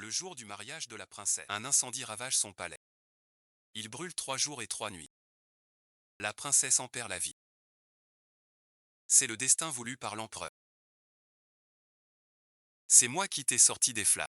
Le jour du mariage de la princesse, un incendie ravage son palais. Il brûle 3 jours et 3 nuits. La princesse en perd la vie. C'est le destin voulu par l'empereur. C'est moi qui t'ai sorti des flammes.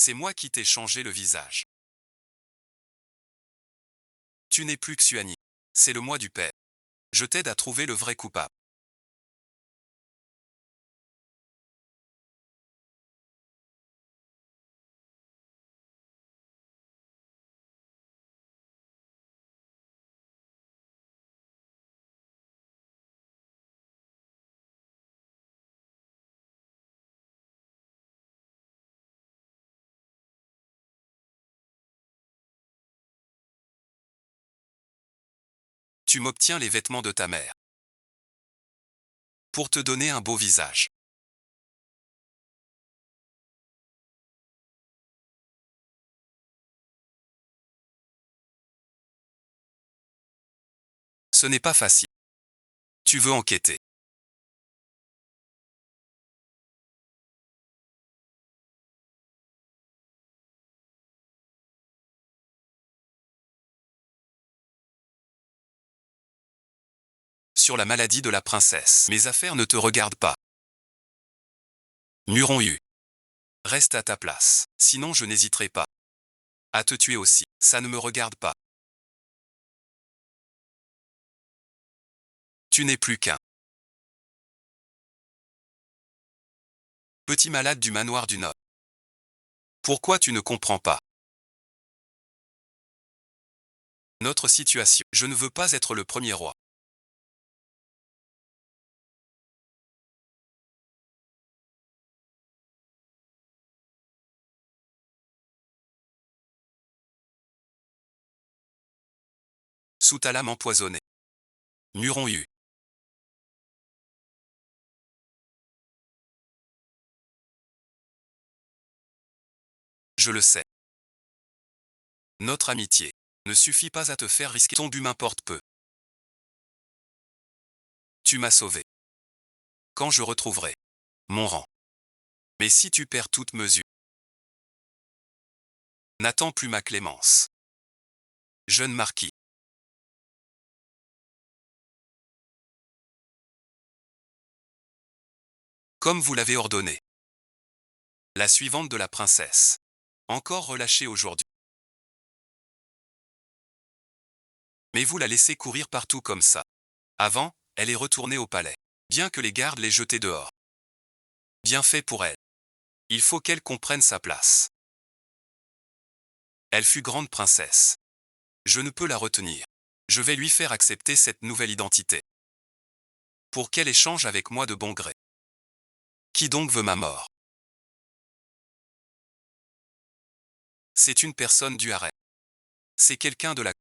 C'est moi qui t'ai changé le visage. Tu n'es plus Xuani. C'est le moi du père. Je t'aide à trouver le vrai coupable. Tu m'obtiens les vêtements de ta mère. Pour te donner un beau visage. Ce n'est pas facile. Tu veux enquêter. Sur la maladie de la princesse. Mes affaires ne te regardent pas. Muron-Yu. Reste à ta place. Sinon je n'hésiterai pas à te tuer aussi. Ça ne me regarde pas. Tu n'es plus qu'un petit malade du manoir du Nord. Pourquoi tu ne comprends pas notre situation? Je ne veux pas être le premier roi. Sous ta lame empoisonnée. Muron-Yu. Je le sais. Notre amitié ne suffit pas à te faire risquer ton but m'importe peu. Tu m'as sauvé. Quand je retrouverai mon rang. Mais si tu perds toute mesure, n'attends plus ma clémence. Jeune marquis. Comme vous l'avez ordonné. La suivante de la princesse. Encore relâchée aujourd'hui. Mais vous la laissez courir partout comme ça. Avant, elle est retournée au palais. Bien que les gardes l'aient jetée dehors. Bien fait pour elle. Il faut qu'elle comprenne sa place. Elle fut grande princesse. Je ne peux la retenir. Je vais lui faire accepter cette nouvelle identité. Pour qu'elle échange avec moi de bon gré. Qui donc veut ma mort? C'est une personne du harem. C'est quelqu'un de la...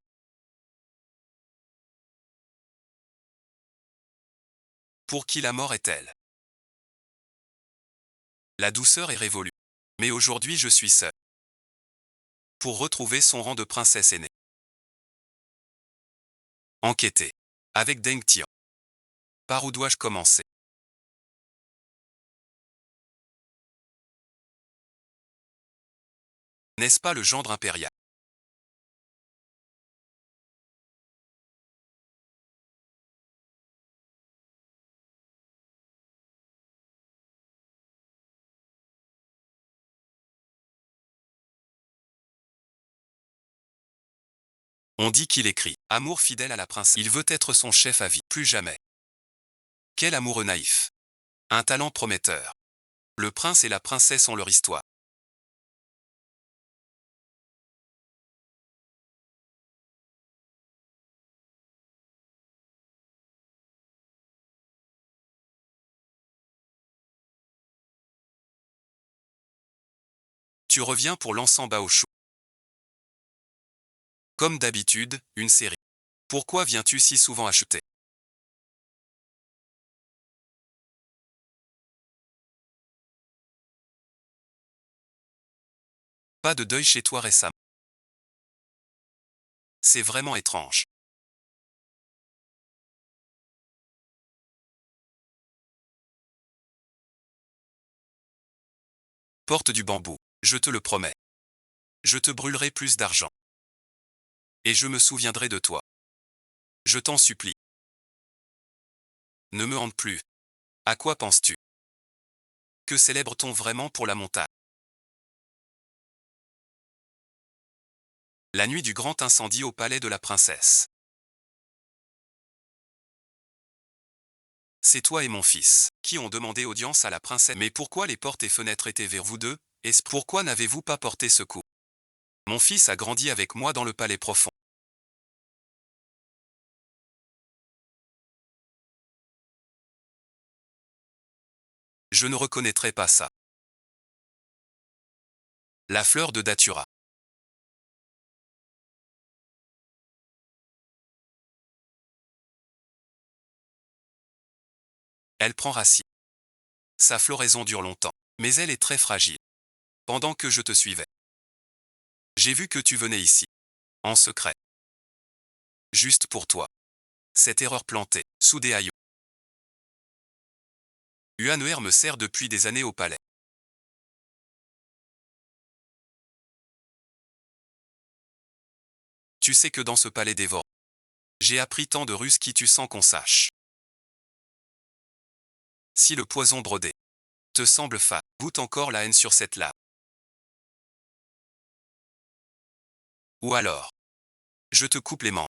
Pour qui la mort est-elle? La douceur est révolue. Mais aujourd'hui je suis seul. Pour retrouver son rang de princesse aînée. Enquêter. Avec Deng Tian. Par où dois-je commencer? N'est-ce pas le gendre impérial? On dit qu'il écrit « Amour fidèle à la princesse ». Il veut être son chef à vie. Plus jamais. Quel amoureux naïf. Un talent prometteur. Le prince et la princesse ont leur histoire. Tu reviens pour l'encens Baoshu. Comme d'habitude, une série. Pourquoi viens-tu si souvent acheter? Pas de deuil chez toi récemment. C'est vraiment étrange. Porte du bambou. Je te le promets. Je te brûlerai plus d'argent. Et je me souviendrai de toi. Je t'en supplie. Ne me hante plus. À quoi penses-tu? Que célèbre-t-on vraiment pour la montagne? La nuit du grand incendie au palais de la princesse. C'est toi et mon fils, qui ont demandé audience à la princesse. Mais pourquoi les portes et fenêtres étaient vers vous deux? Et pourquoi n'avez-vous pas porté secours? Mon fils a grandi avec moi dans le palais profond. Je ne reconnaîtrai pas ça. La fleur de Datura. Elle prend racine. Sa floraison dure longtemps, mais elle est très fragile. Pendant que je te suivais, j'ai vu que tu venais ici, en secret. Juste pour toi. Cette erreur plantée, sous des haillons. Uaner me sert depuis des années au palais. Tu sais que dans ce palais dévorant, j'ai appris tant de ruses qui tu sens qu'on sache. Si le poison brodé te semble fat, goûte encore la haine sur cette lame. Ou alors, je te coupe les membres,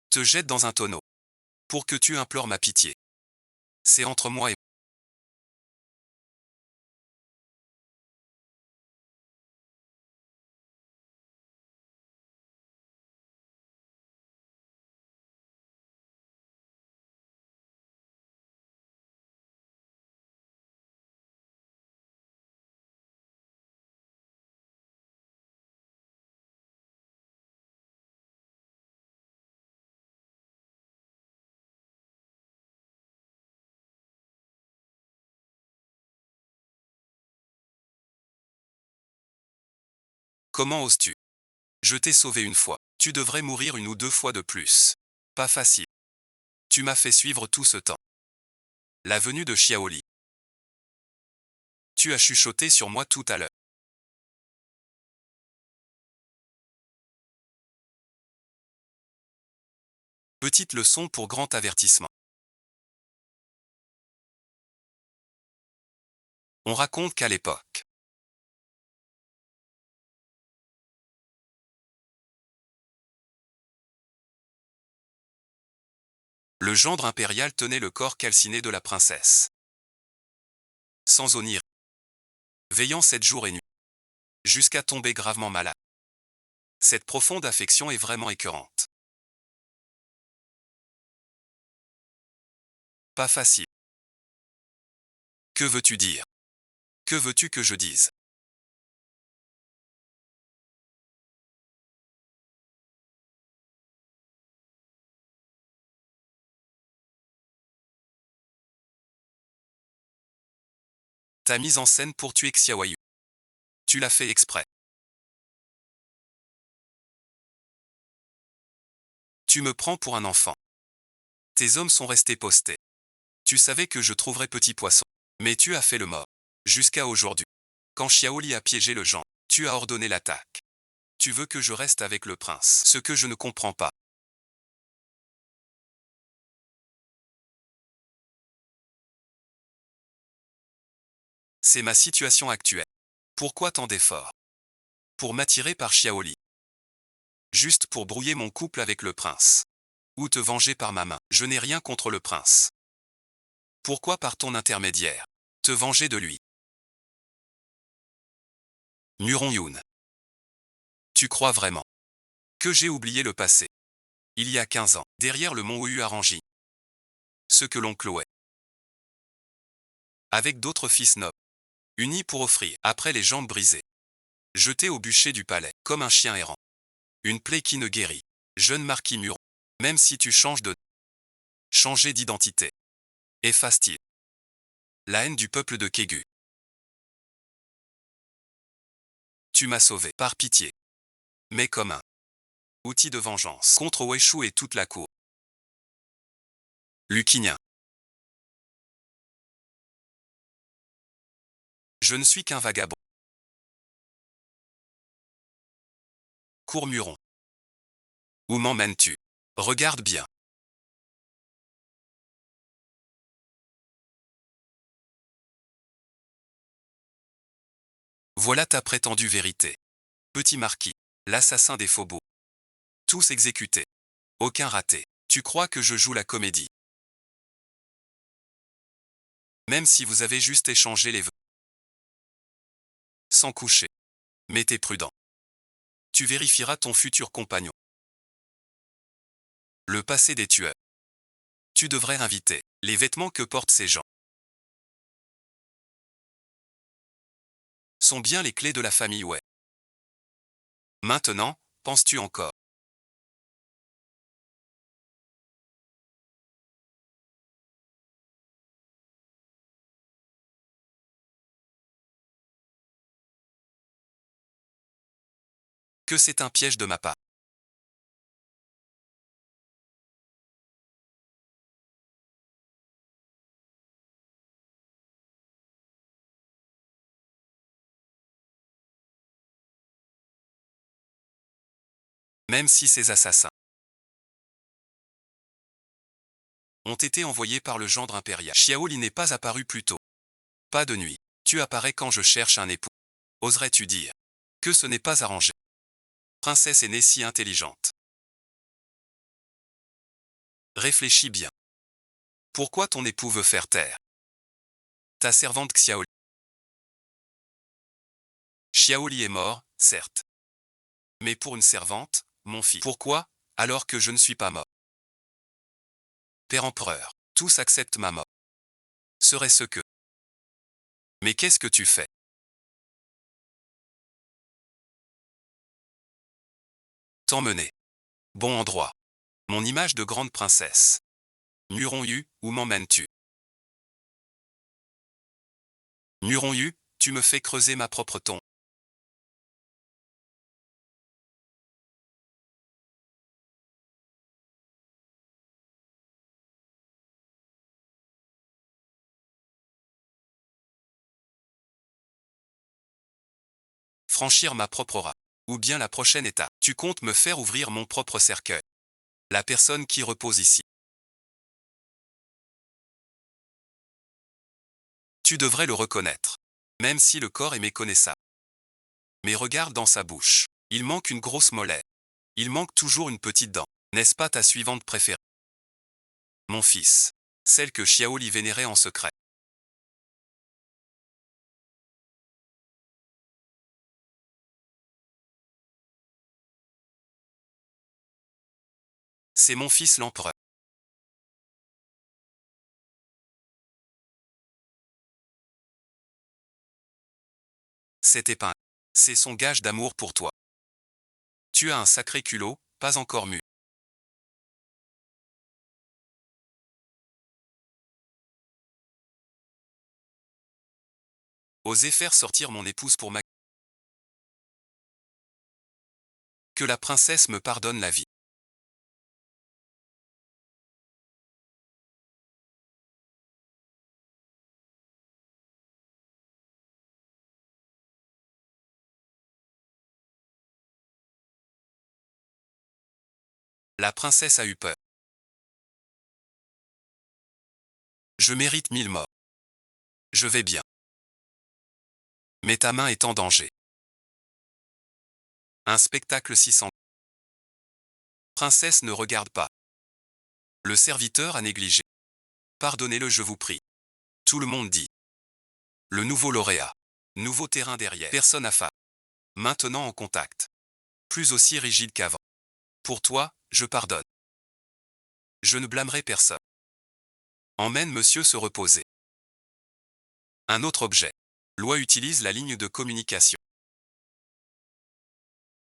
te jette dans un tonneau, pour que tu implores ma pitié. C'est entre moi et comment oses-tu? Je t'ai sauvé une fois, tu devrais mourir une ou deux fois de plus. Pas facile. Tu m'as fait suivre tout ce temps. La venue de Xiaoli. Tu as chuchoté sur moi tout à l'heure. Petite leçon pour grand avertissement. On raconte qu'à l'époque, le gendre impérial tenait le corps calciné de la princesse. Sans onir, veillant 7 jours et nuits, jusqu'à tomber gravement malade. Cette profonde affection est vraiment écœurante. Pas facile. Que veux-tu dire? Que veux-tu que je dise? Ta mise en scène pour tuer Xiaoyu. Tu l'as fait exprès. Tu me prends pour un enfant. Tes hommes sont restés postés. Tu savais que je trouverais petit poisson. Mais tu as fait le mort. Jusqu'à aujourd'hui. Quand Xiaoli a piégé le Jean, tu as ordonné l'attaque. Tu veux que je reste avec le prince. Ce que je ne comprends pas. C'est ma situation actuelle. Pourquoi tant d'efforts? Pour m'attirer par Xiaoli. Juste pour brouiller mon couple avec le prince. Ou te venger par ma main. Je n'ai rien contre le prince. Pourquoi par ton intermédiaire? Te venger de lui. Muron Yoon. Tu crois vraiment que j'ai oublié le passé? Il y a 15 ans, derrière le mont Uarangi. Ce que l'on clouait. Avec d'autres fils nobles. Unis pour offrir, après les jambes brisées. Jeté au bûcher du palais, comme un chien errant. Une plaie qui ne guérit. Jeune marquis Muron. Même si tu changes de... Changer d'identité. Efface-t-il. La haine du peuple de Kégu. Tu m'as sauvé, par pitié. Mais comme un outil de vengeance contre Weshu et toute la cour. Luquinien. Je ne suis qu'un vagabond. Courmuron. Où m'emmènes-tu? Regarde bien. Voilà ta prétendue vérité. Petit marquis, l'assassin des faubourgs. Tous exécutés. Aucun raté. Tu crois que je joue la comédie? Même si vous avez juste échangé les vœux. Sans coucher. Mais t'es prudent. Tu vérifieras ton futur compagnon. Le passé des tueurs. Tu devrais inviter les vêtements que portent ces gens. Sont bien les clés de la famille, ouais. Maintenant, penses-tu encore? Que c'est un piège de ma part? Même si ces assassins ont été envoyés par le gendre impérial. Xiaoli n'est pas apparu plus tôt. Pas de nuit. Tu apparais quand je cherche un époux. Oserais-tu dire que ce n'est pas arrangé? Princesse est née si intelligente. Réfléchis bien. Pourquoi ton époux veut faire taire ta servante Xiaoli? Xiaoli est mort, certes. Mais pour une servante, mon fils. Pourquoi, alors que je ne suis pas mort? Père empereur, tous acceptent ma mort. Serait-ce que... Mais qu'est-ce que tu fais? T'emmener. Bon endroit. Mon image de grande princesse. Muron Yu, où m'emmènes-tu? Muron Yu, tu me fais creuser ma propre tombe. Franchir ma propre aura. Ou bien la prochaine étape. Tu comptes me faire ouvrir mon propre cercueil. La personne qui repose ici. Tu devrais le reconnaître. Même si le corps est méconnaissable. Mais regarde dans sa bouche. Il manque une grosse molaire. Il manque toujours une petite dent. N'est-ce pas ta suivante préférée? Mon fils. Celle que Xiaoli vénérait en secret. C'est mon fils l'empereur. Cette épingle. C'est son gage d'amour pour toi. Tu as un sacré culot, pas encore mu. Oser faire sortir mon épouse pour ma... Que la princesse me pardonne la vie. La princesse a eu peur. Je mérite 1000 morts. Je vais bien. Mais ta main est en danger. Un spectacle si sanglant. Princesse ne regarde pas. Le serviteur a négligé. Pardonnez-le, je vous prie. Tout le monde dit. Le nouveau lauréat. Nouveau terrain derrière. Personne à face. Maintenant en contact. Plus aussi rigide qu'avant. Pour toi, je pardonne. Je ne blâmerai personne. Emmène monsieur se reposer. Un autre objet. Loi utilise la ligne de communication.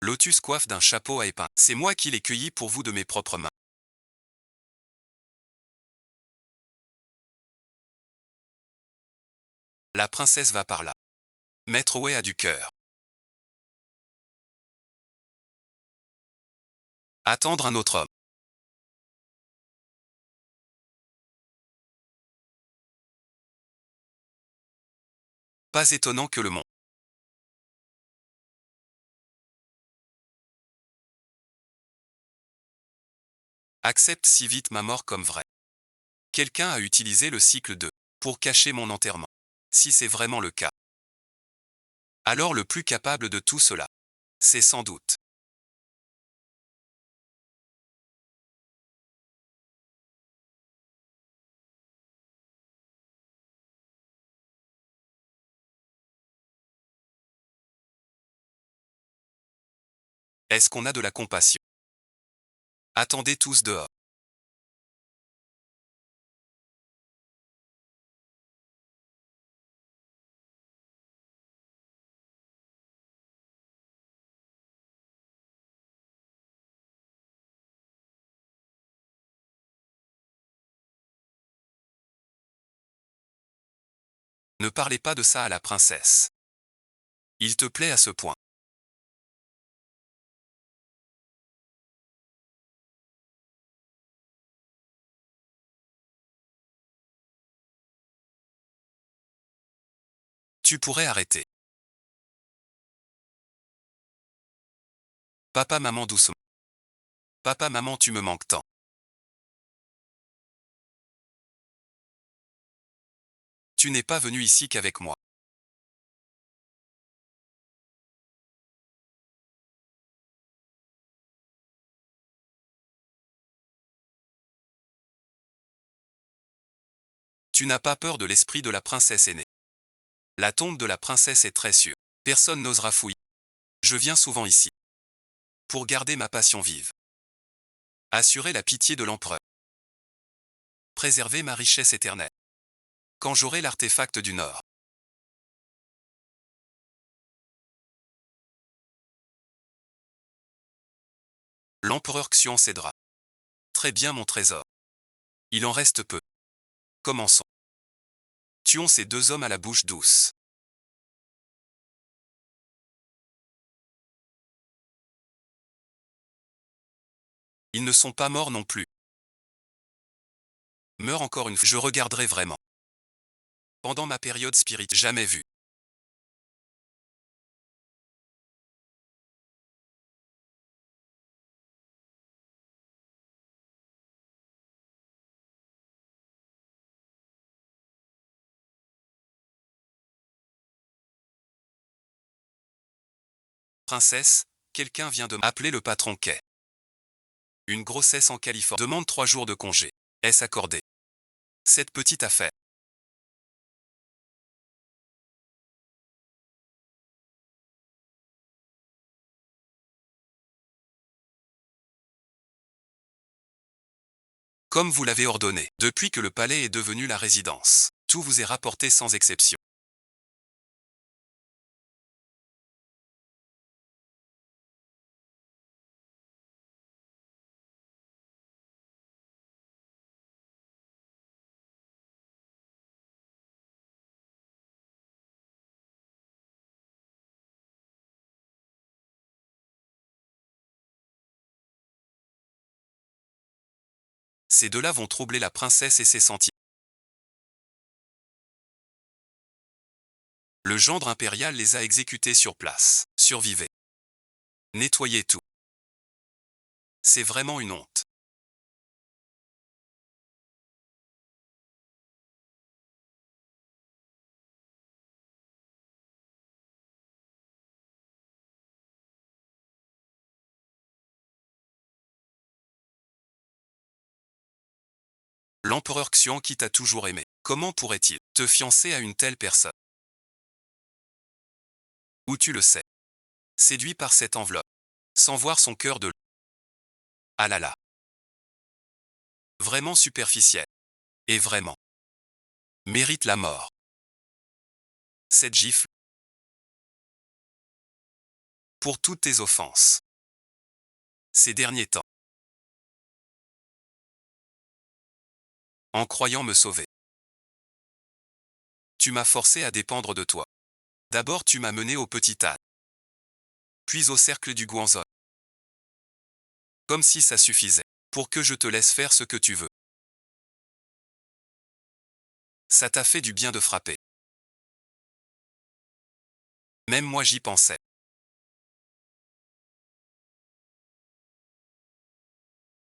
Lotus coiffe d'un chapeau à épingle. C'est moi qui l'ai cueilli pour vous de mes propres mains. La princesse va par là. Maître Wei a du cœur. Attendre un autre homme. Pas étonnant que le monde accepte si vite ma mort comme vraie. Quelqu'un a utilisé le cycle 2 pour cacher mon enterrement. Si c'est vraiment le cas, alors le plus capable de tout cela, c'est sans doute. Est-ce qu'on a de la compassion? Attendez tous dehors. Ne parlez pas de ça à la princesse. Il te plaît à ce point. Tu pourrais arrêter. Papa, maman, doucement. Papa, maman, tu me manques tant. Tu n'es pas venu ici qu'avec moi. Tu n'as pas peur de l'esprit de la princesse aînée. La tombe de la princesse est très sûre. Personne n'osera fouiller. Je viens souvent ici. Pour garder ma passion vive. Assurer la pitié de l'empereur. Préserver ma richesse éternelle. Quand j'aurai l'artefact du Nord. L'empereur Xion cédera. Très bien mon trésor. Il en reste peu. Commençons. Tuons ces deux hommes à la bouche douce. Ils ne sont pas morts non plus. Meurs encore une fois. Je regarderai vraiment. Pendant ma période spirit, jamais vu. Princesse, quelqu'un vient de m'appeler le patron Quai. Une grossesse en Californie. Demande 3 jours de congé. Est-ce accordé? Cette petite affaire. Comme vous l'avez ordonné, depuis que le palais est devenu la résidence, tout vous est rapporté sans exception. Ces deux-là vont troubler la princesse et ses sentiments. Le gendre impérial les a exécutés sur place. Survivez. Nettoyez tout. C'est vraiment une honte. L'empereur Xian qui t'a toujours aimé. Comment pourrait-il te fiancer à une telle personne? Ou tu le sais. Séduit par cette enveloppe. Sans voir son cœur de... Ah là là. Vraiment superficiel. Et vraiment. Mérite la mort. cette gifle, pour toutes tes offenses. Ces derniers temps, en croyant me sauver. Tu m'as forcé à dépendre de toi. D'abord tu m'as mené au petit âne, puis au cercle du Guanzon. Comme si ça suffisait, pour que je te laisse faire ce que tu veux. Ça t'a fait du bien de frapper. Même moi j'y pensais.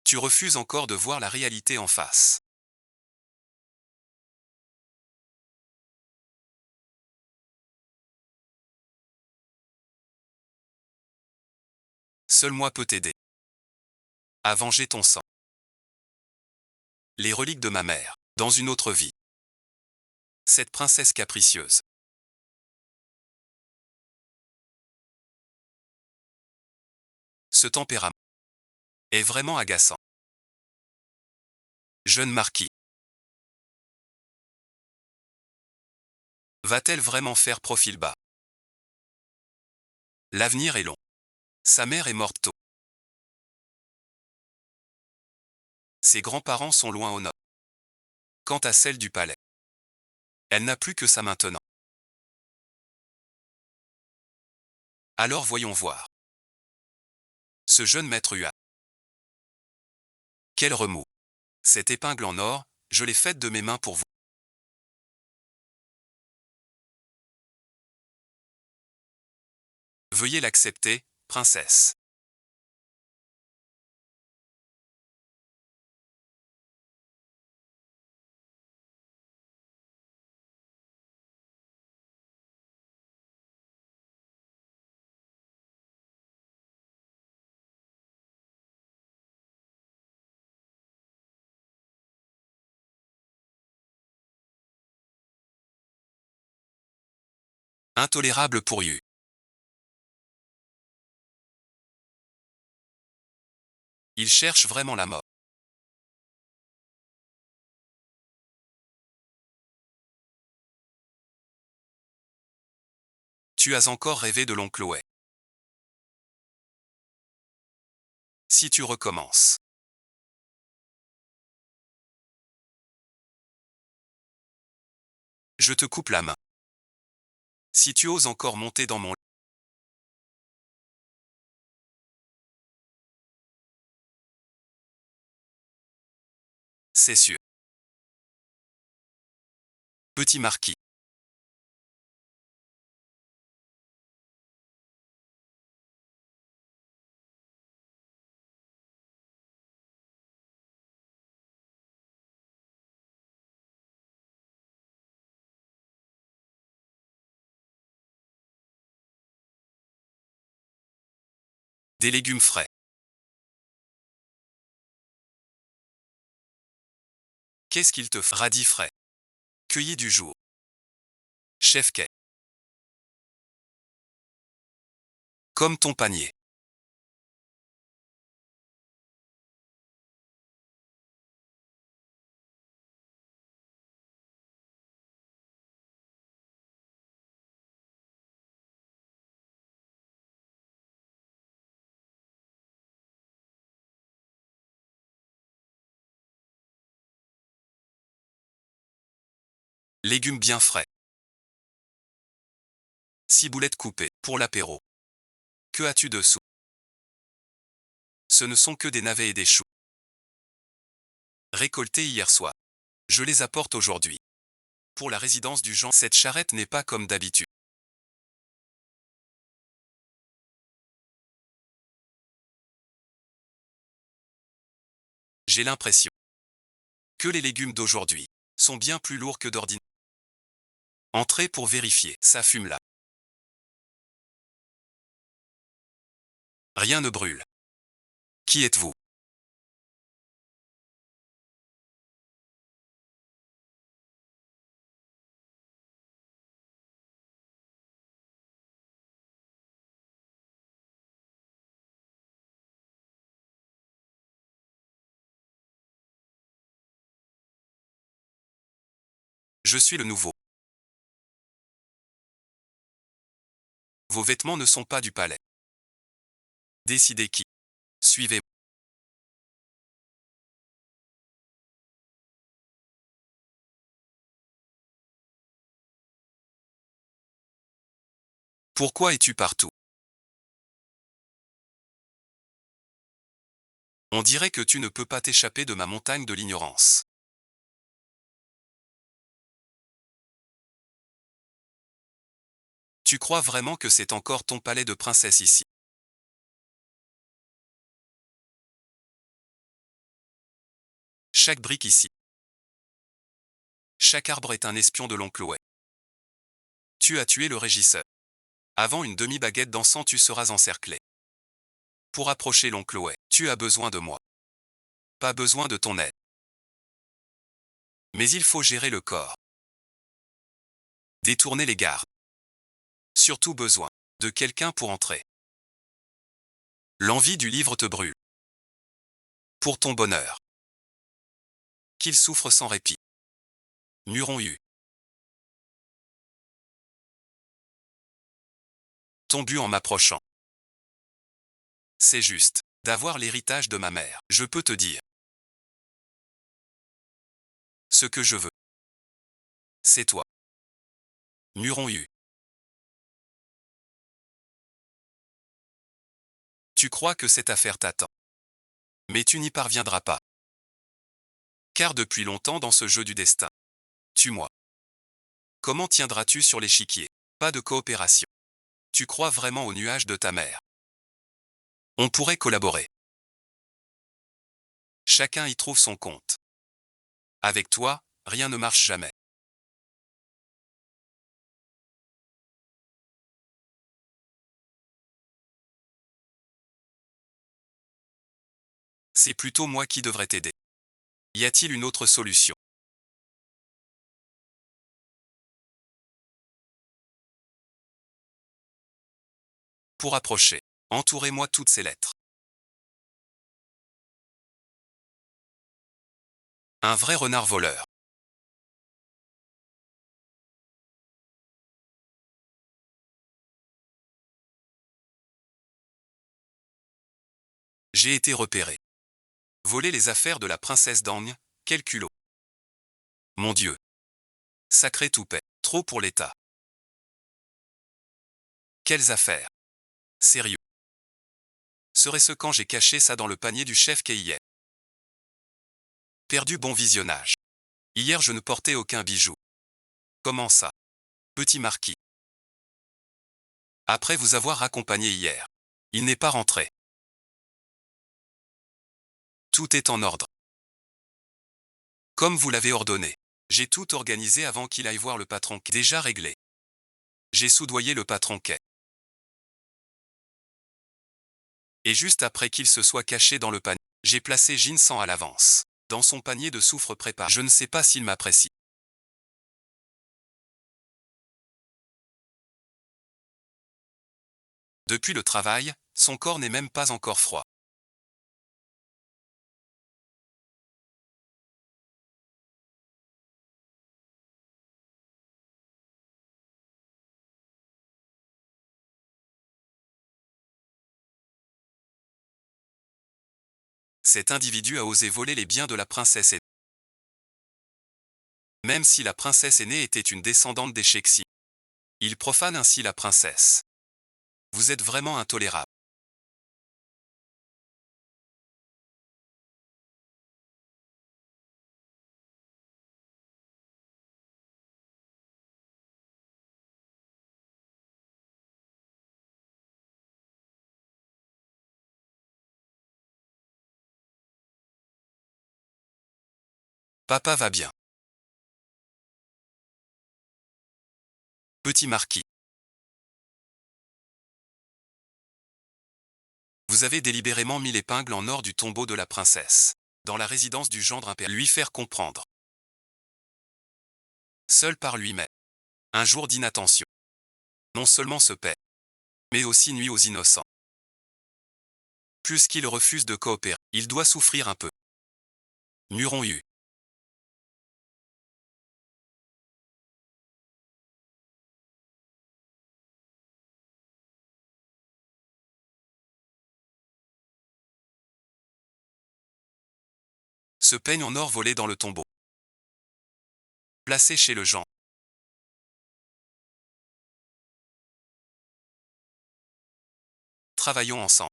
Tu refuses encore de voir la réalité en face. Seul moi peut t'aider à venger ton sang. Les reliques de ma mère, dans une autre vie. Cette princesse capricieuse. Ce tempérament est vraiment agaçant. Jeune marquis. Va-t-elle vraiment faire profil bas? L'avenir est long. Sa mère est morte tôt. Ses grands-parents sont loin au nord. Quant à celle du palais, elle n'a plus que ça maintenant. Alors voyons voir. Ce jeune maître Hua. Quel remous. Cette épingle en or, je l'ai faite de mes mains pour vous. Veuillez l'accepter, princesse. Intolérable pour Yu. Il cherche vraiment la mort. Tu as encore rêvé de l'oncle Wei. Si tu recommences. Je te coupe la main. Si tu oses encore monter dans mon lit. C'est sûr. Petit marquis. Des légumes frais. Qu'est-ce qu'il te fait? Radis frais. Cueillis du jour. Chef quai. Comme ton panier. Légumes bien frais. Ciboulette coupée, pour l'apéro. Que as-tu dessous? Ce ne sont que des navets et des choux. Récoltés hier soir. Je les apporte aujourd'hui. Pour la résidence du Jean, cette charrette n'est pas comme d'habitude. J'ai l'impression que les légumes d'aujourd'hui sont bien plus lourds que d'ordinaire. Entrez pour vérifier, ça fume là. Rien ne brûle. Qui êtes-vous? Je suis le nouveau. Vos vêtements ne sont pas du palais. Décidez qui. Suivez. Pourquoi es-tu partout? On dirait que tu ne peux pas t'échapper de ma montagne de l'ignorance. Tu crois vraiment que c'est encore ton palais de princesse ici? Chaque brique ici, chaque arbre est un espion de l'oncle Wei. Tu as tué le régisseur. Avant une demi-baguette d'encens tu seras encerclé. Pour approcher l'oncle Wei, tu as besoin de moi. Pas besoin de ton aide. Mais il faut gérer le corps. Détourner les gardes. Surtout besoin de quelqu'un pour entrer. L'envie du livre te brûle. Pour ton bonheur. Qu'il souffre sans répit. Muron Yu. Ton but en m'approchant. C'est juste d'avoir l'héritage de ma mère. Je peux te dire ce que je veux. C'est toi. Muron Yu. Tu crois que cette affaire t'attend. Mais tu n'y parviendras pas. Car depuis longtemps dans ce jeu du destin. Tue-moi. Comment tiendras-tu sur l'échiquier? Pas de coopération. Tu crois vraiment au nuage de ta mère? On pourrait collaborer. Chacun y trouve son compte. Avec toi, rien ne marche jamais. C'est plutôt moi qui devrais t'aider. Y a-t-il une autre solution? Pour approcher, entourez-moi toutes ces lettres. Un vrai renard voleur. J'ai été repéré. Voler les affaires de la princesse d'Agne, quel culot. Mon Dieu. Sacré toupet, trop pour l'État. Quelles affaires? Sérieux. Serait-ce quand j'ai caché ça dans le panier du chef Keiyet? Perdu bon visionnage. Hier je ne portais aucun bijou. Comment ça? Petit marquis. Après vous avoir accompagné hier. Il n'est pas rentré. Tout est en ordre. Comme vous l'avez ordonné. J'ai tout organisé avant qu'il aille voir le patron Quai. Déjà réglé. J'ai soudoyé le patron Quai. Et juste après qu'il se soit caché dans le panier, j'ai placé Jin-san à l'avance. Dans son panier de soufre préparé. Je ne sais pas s'il m'apprécie. Depuis le travail, son corps n'est même pas encore froid. Cet individu a osé voler les biens de la princesse aînée. Même si la princesse aînée était une descendante des Shexi. Il profane ainsi la princesse. Vous êtes vraiment intolérable. Papa va bien. Petit marquis. Vous avez délibérément mis l'épingle en or du tombeau de la princesse. Dans la résidence du gendre impérial. Lui faire comprendre. Seul par lui-même. Un jour d'inattention. Non seulement se paie, mais aussi nuit aux innocents. Puisqu'il refuse de coopérer, il doit souffrir un peu. Muron Yu. Ce peigne en or volé dans le tombeau. Placé chez le Jean. Travaillons ensemble.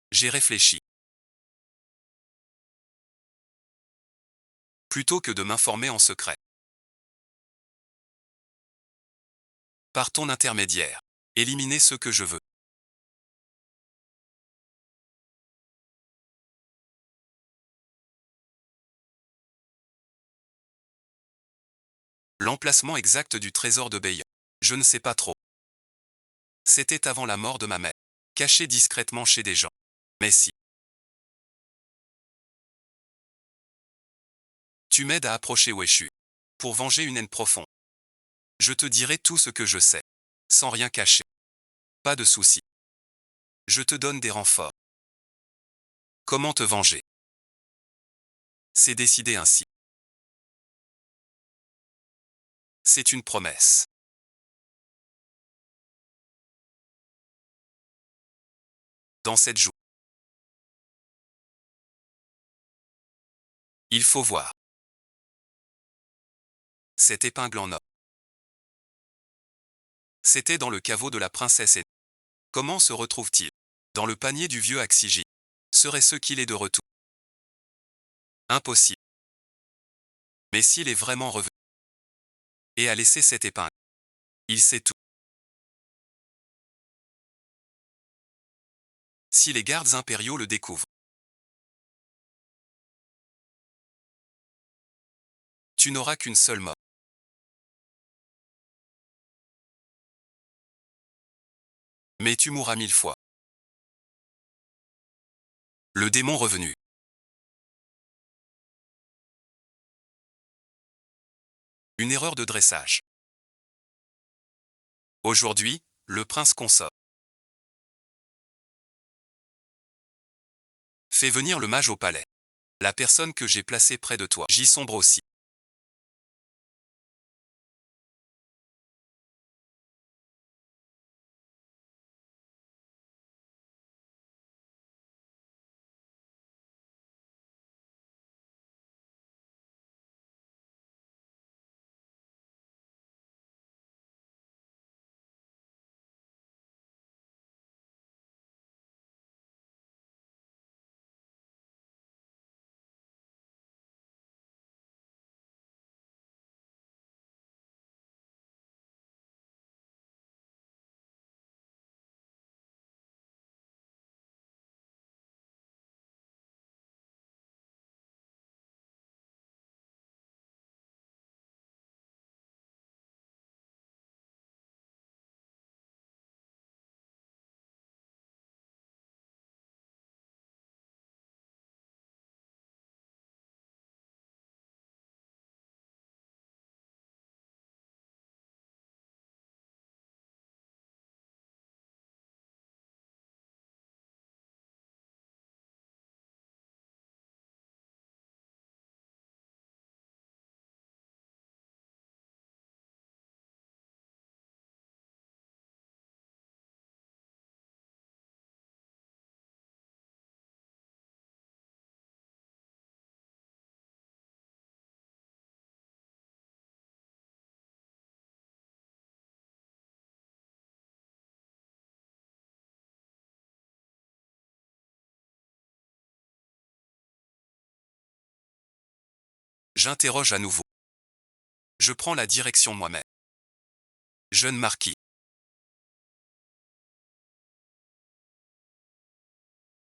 J'ai réfléchi. Plutôt que de m'informer en secret. Par ton intermédiaire. Éliminer ce que je veux. L'emplacement exact du trésor de Beyan. Je ne sais pas trop. C'était avant la mort de ma mère. Caché discrètement chez des gens. Mais si. Tu m'aides à approcher Weshu. Pour venger une haine profonde. Je te dirai tout ce que je sais. Sans rien cacher. Pas de souci. Je te donne des renforts. Comment te venger? C'est décidé ainsi. C'est une promesse. Dans cette joue. Il faut voir. Cette épingle en or. C'était dans le caveau de la princesse et. Comment se retrouve-t-il? Dans le panier du vieux Axigi. Serait-ce qu'il est de retour? Impossible. Mais s'il est vraiment revenu et a laissé cette épingle, il sait tout. Si les gardes impériaux le découvrent, tu n'auras qu'une seule mort. Mais tu mourras 1000 fois. Le démon revenu. Une erreur de dressage. Aujourd'hui, le prince consort. Fais venir le mage au palais. La personne que j'ai placée près de toi. J'y sombre aussi. J'interroge à nouveau. Je prends la direction moi-même. Jeune marquis.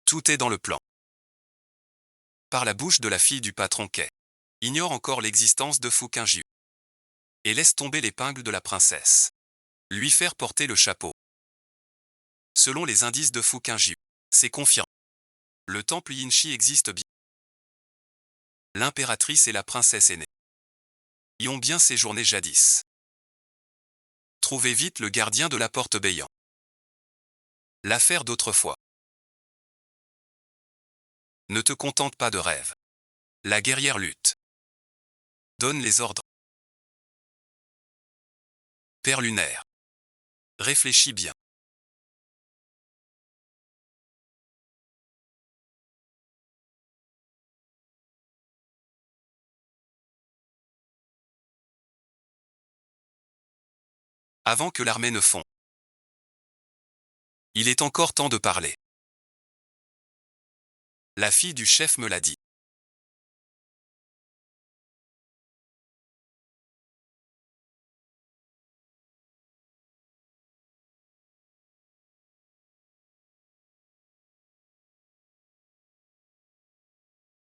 Tout est dans le plan. Par la bouche de la fille du patron Quai. Ignore encore l'existence de Fukinjiu. Et laisse tomber l'épingle de la princesse. Lui faire porter le chapeau. Selon les indices de Fukinjiu, c'est confirmé. Le temple Yinshi existe bien. L'impératrice et la princesse aînée y ont bien séjourné jadis. Trouvez vite le gardien de la porte Beyan. L'affaire d'autrefois. Ne te contente pas de rêve. La guerrière lutte. Donne les ordres. Père lunaire. Réfléchis bien. avant que l'armée ne fond. Il est encore temps de parler. La fille du chef me l'a dit.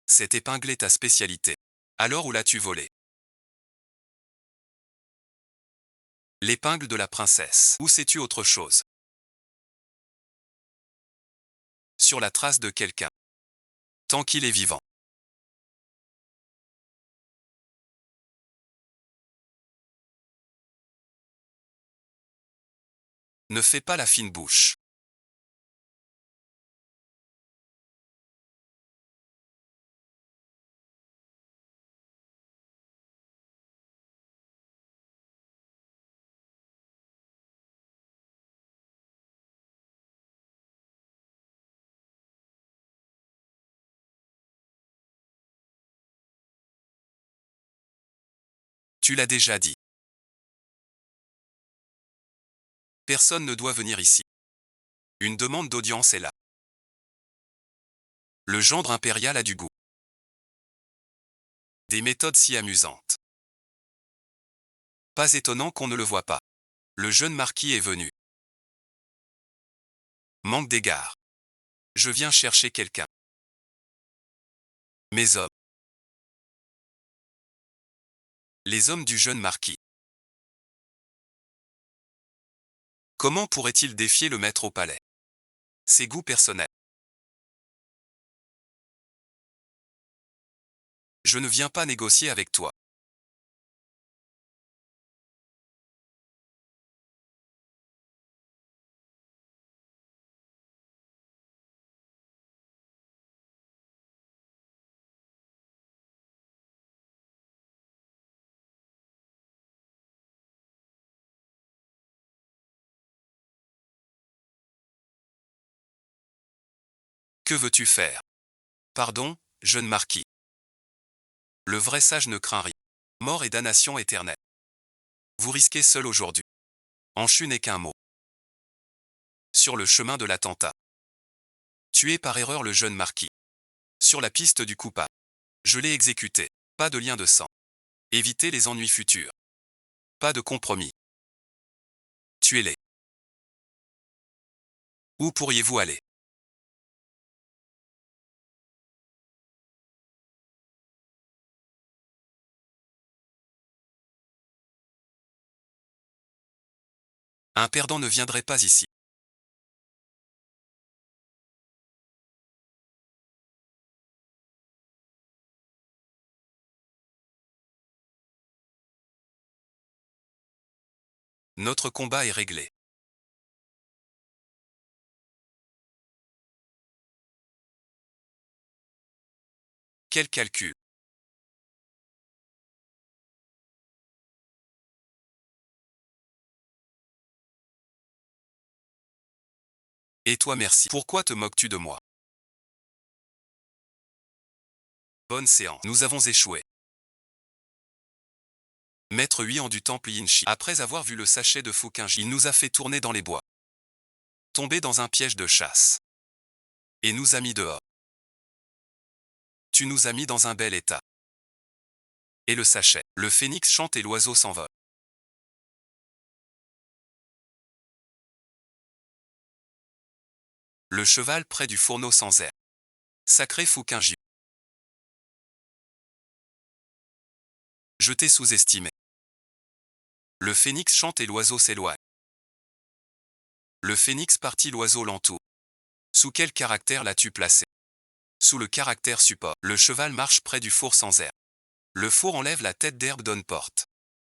Cette épingle est ta spécialité. Alors où l'as-tu volée? L'épingle de la princesse. Où sais-tu autre chose? Sur la trace de quelqu'un. Tant qu'il est vivant. Ne fais pas la fine bouche. Tu l'as déjà dit. Personne ne doit venir ici. Une demande d'audience est là. Le gendre impérial a du goût. Des méthodes si amusantes. Pas étonnant qu'on ne le voit pas. Le jeune marquis est venu. Manque d'égard. Je viens chercher quelqu'un. Mes hommes. Les hommes du jeune marquis. Comment pourrait-il défier le maître au palais? Ses goûts personnels. Je ne viens pas négocier avec toi. Que veux-tu faire? Pardon, jeune marquis. Le vrai sage ne craint rien. Mort et damnation éternelle. Vous risquez seul aujourd'hui. Enchu n'est qu'un mot. Sur le chemin de l'attentat. Tué par erreur le jeune marquis. Sur la piste du coupable. Je l'ai exécuté. Pas de lien de sang. Évitez les ennuis futurs. Pas de compromis. Tuez-les. Où pourriez-vous aller? Un perdant ne viendrait pas ici. Notre combat est réglé. Quel calcul? Et toi merci. Pourquoi te moques-tu de moi? Bonne séance. Nous avons échoué. Maître Huian du temple Yinchi. Après avoir vu le sachet de Fukinji, il nous a fait tourner dans les bois. Tomber dans un piège de chasse. Et nous a mis dehors. Tu nous as mis dans un bel état. Et le sachet. Le phénix chante et l'oiseau s'envole. Le cheval près du fourneau sans air. Sacré Fukinji. Je t'ai sous-estimé. Le phénix chante et l'oiseau s'éloigne. Le phénix partit, l'oiseau l'entoure. Sous quel caractère l'as-tu placé? Sous le caractère support. Le cheval marche près du four sans air. Le four enlève la tête d'herbe donne porte.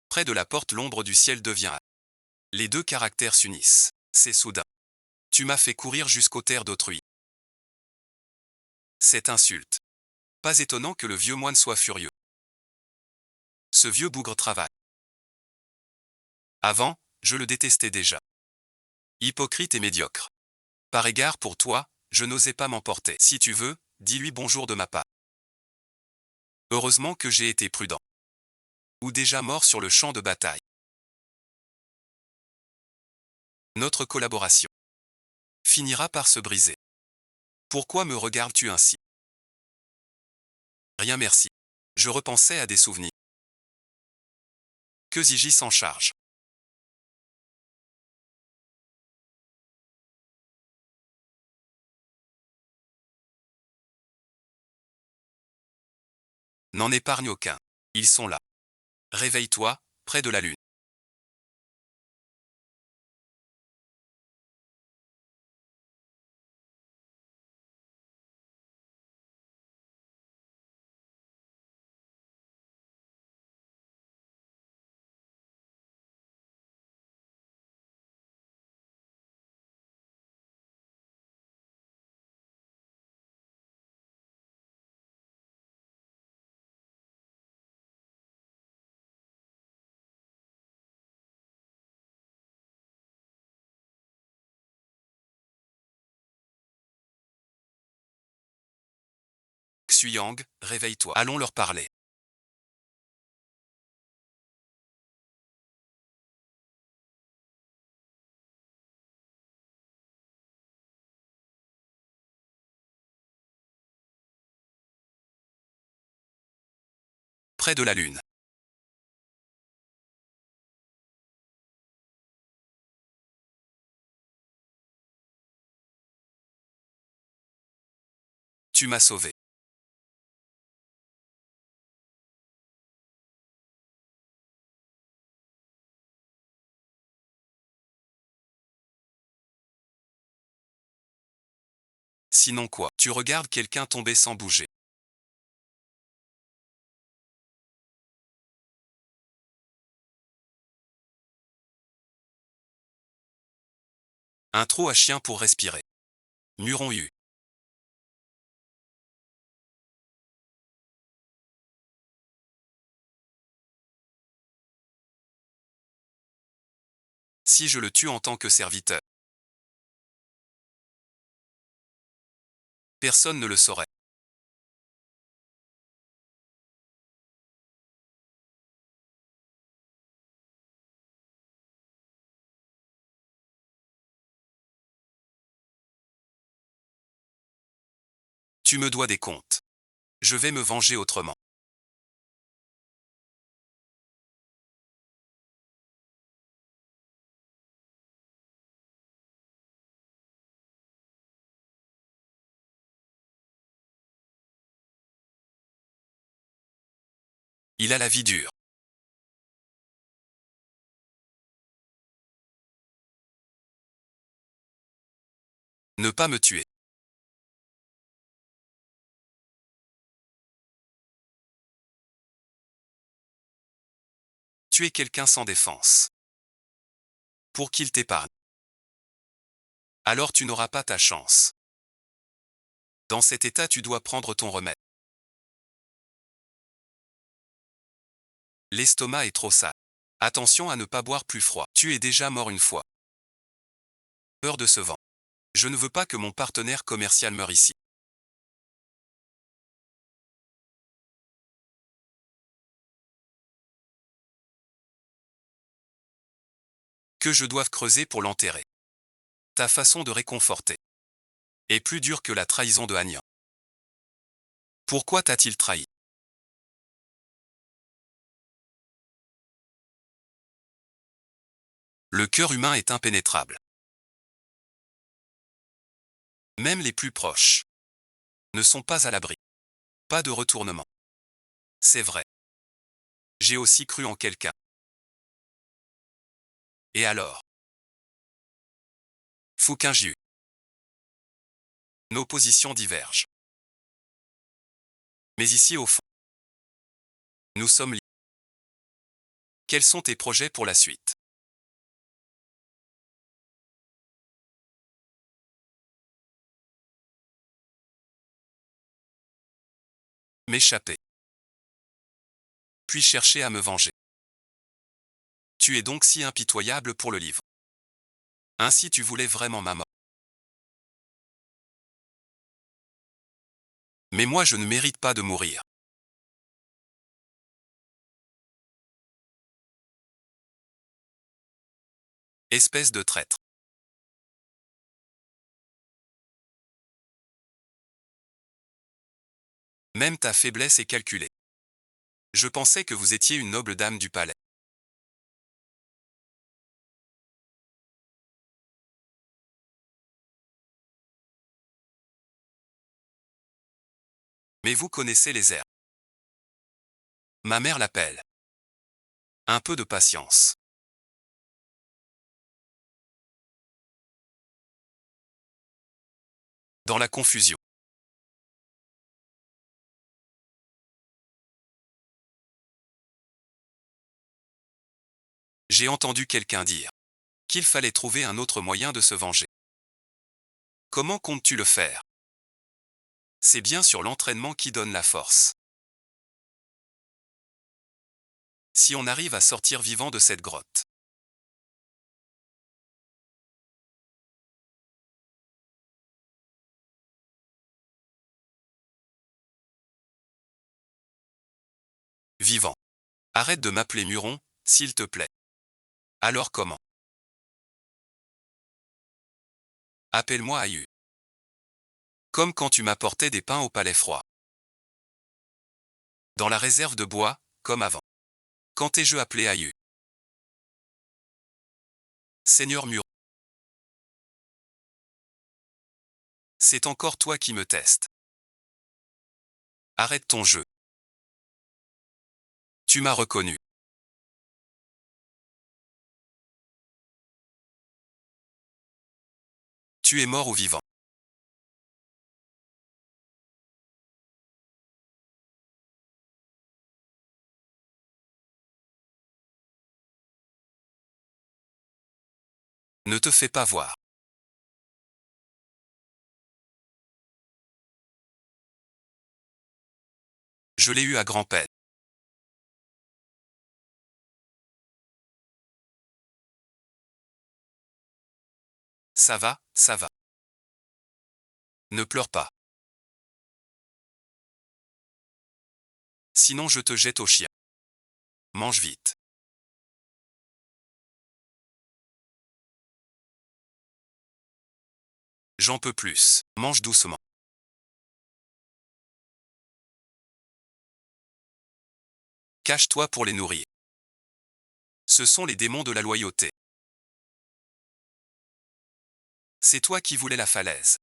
Près de la porte l'ombre du ciel devient. Les deux caractères s'unissent. C'est soudain. Tu m'as fait courir jusqu'aux terres d'autrui. Cette insulte. Pas étonnant que le vieux moine soit furieux. Ce vieux bougre travaille. Avant, je le détestais déjà. Hypocrite et médiocre. Par égard pour toi, je n'osais pas m'emporter. Si tu veux, dis-lui bonjour de ma part. Heureusement que j'ai été prudent. Ou déjà mort sur le champ de bataille. Notre collaboration finira par se briser. Pourquoi me regardes-tu ainsi? Rien merci. Je repensais à des souvenirs. Que Ziggy s'en charge. N'en épargne aucun. Ils sont là. Réveille-toi, près de la lune. Xuyang, réveille-toi. Allons leur parler. Près de la lune. Tu m'as sauvé. Sinon quoi? Tu regardes quelqu'un tomber sans bouger. Un trou à chien pour respirer. Muron U. Si je le tue en tant que serviteur, personne ne le saurait. Tu me dois des comptes. Je vais me venger autrement. Il a la vie dure. Ne pas me tuer. Tu es quelqu'un sans défense. Pour qu'il t'épargne. Alors tu n'auras pas ta chance. Dans cet état, tu dois prendre ton remède. L'estomac est trop sale. Attention à ne pas boire plus froid. Tu es déjà mort une fois. Peur de ce vent. Je ne veux pas que mon partenaire commercial meure ici. Que je doive creuser pour l'enterrer. Ta façon de réconforter est plus dure que la trahison de Agnan. Pourquoi t'a-t-il trahi? Le cœur humain est impénétrable. Même les plus proches ne sont pas à l'abri. Pas de retournement. C'est vrai. J'ai aussi cru en quelqu'un. Et alors? Fouquingiu. Nos positions divergent. Mais ici au fond, nous sommes libres. Quels sont tes projets pour la suite? M'échapper. Puis chercher à me venger. Tu es donc si impitoyable pour le livre. Ainsi tu voulais vraiment ma mort. Mais moi je ne mérite pas de mourir. Espèce de traître. Même ta faiblesse est calculée. Je pensais que vous étiez une noble dame du palais. Mais vous connaissez les airs. Ma mère l'appelle. Un peu de patience. Dans la confusion. J'ai entendu quelqu'un dire qu'il fallait trouver un autre moyen de se venger. Comment comptes-tu le faire? C'est bien sûr l'entraînement qui donne la force. Si on arrive à sortir vivant de cette grotte. Vivant. Arrête de m'appeler Muron, s'il te plaît. Alors comment? Appelle-moi Ayu. Comme quand tu m'apportais des pains au palais froid. Dans la réserve de bois, comme avant. Quand t'es-je appelé Ayu? Seigneur Muron. C'est encore toi qui me testes. Arrête ton jeu. Tu m'as reconnu. Tu es mort ou vivant? Ne te fais pas voir. Je l'ai eu à grand-peine. Ça va, ça va. Ne pleure pas. Sinon je te jette au chien. Mange vite. J'en peux plus. Mange doucement. Cache-toi pour les nourrir. Ce sont les démons de la loyauté. C'est toi qui voulais la falaise.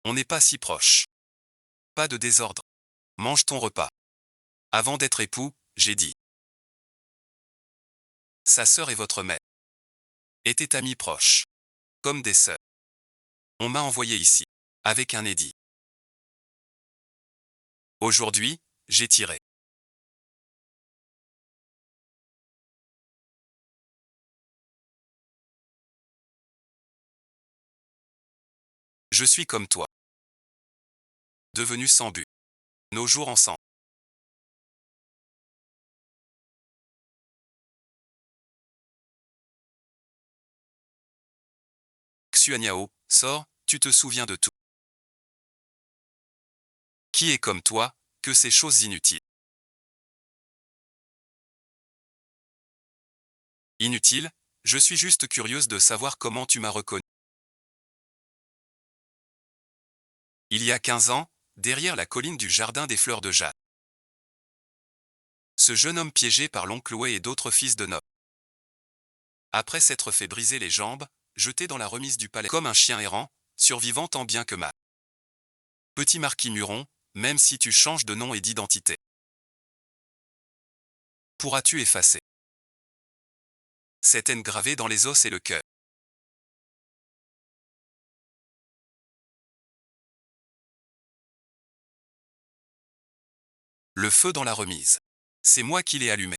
On n'est pas si proche. Pas de désordre. Mange ton repas. Avant d'être époux, j'ai dit. Sa sœur et votre mère étaient amies proches. Comme des sœurs. On m'a envoyé ici. Avec un édit. Aujourd'hui, j'ai tiré. Je suis comme toi. Devenu sans but. Nos jours ensemble. Xuanyao, sors, tu te souviens de tout. Qui est comme toi, que ces choses inutiles? Inutile, je suis juste curieuse de savoir comment tu m'as reconnu. Il y a 15 ans, derrière la colline du jardin des fleurs de jade. Ce jeune homme piégé par l'oncle Wei et d'autres fils de nobles. Après s'être fait briser les jambes, jeté dans la remise du palais comme un chien errant, survivant tant bien que mal. Petit marquis Muron, même si tu changes de nom et d'identité. Pourras-tu effacer cette haine gravée dans les os et le cœur? Le feu dans la remise. C'est moi qui l'ai allumé.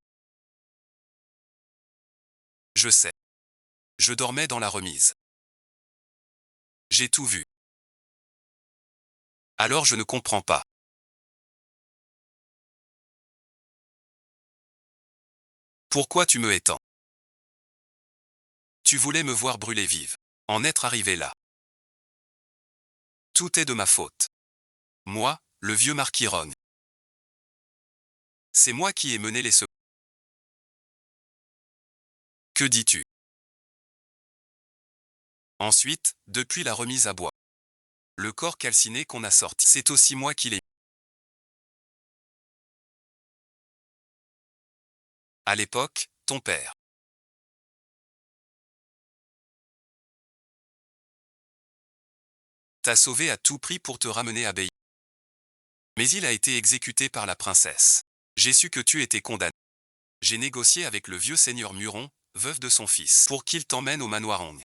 Je sais. Je dormais dans la remise. J'ai tout vu. Alors je ne comprends pas. Pourquoi tu me étends? Tu voulais me voir brûler vive. En être arrivé là. Tout est de ma faute. Moi, le vieux marquis Rogne. C'est moi qui ai mené les secours. Que dis-tu? Ensuite, depuis la remise à bois. Le corps calciné qu'on a sorti, c'est aussi moi qui l'ai. À l'époque, ton père t'a sauvé à tout prix pour te ramener à Bay. Mais il a été exécuté par la princesse. J'ai su que tu étais condamné. J'ai négocié avec le vieux seigneur Muron, veuf de son fils, pour qu'il t'emmène au manoir Hong.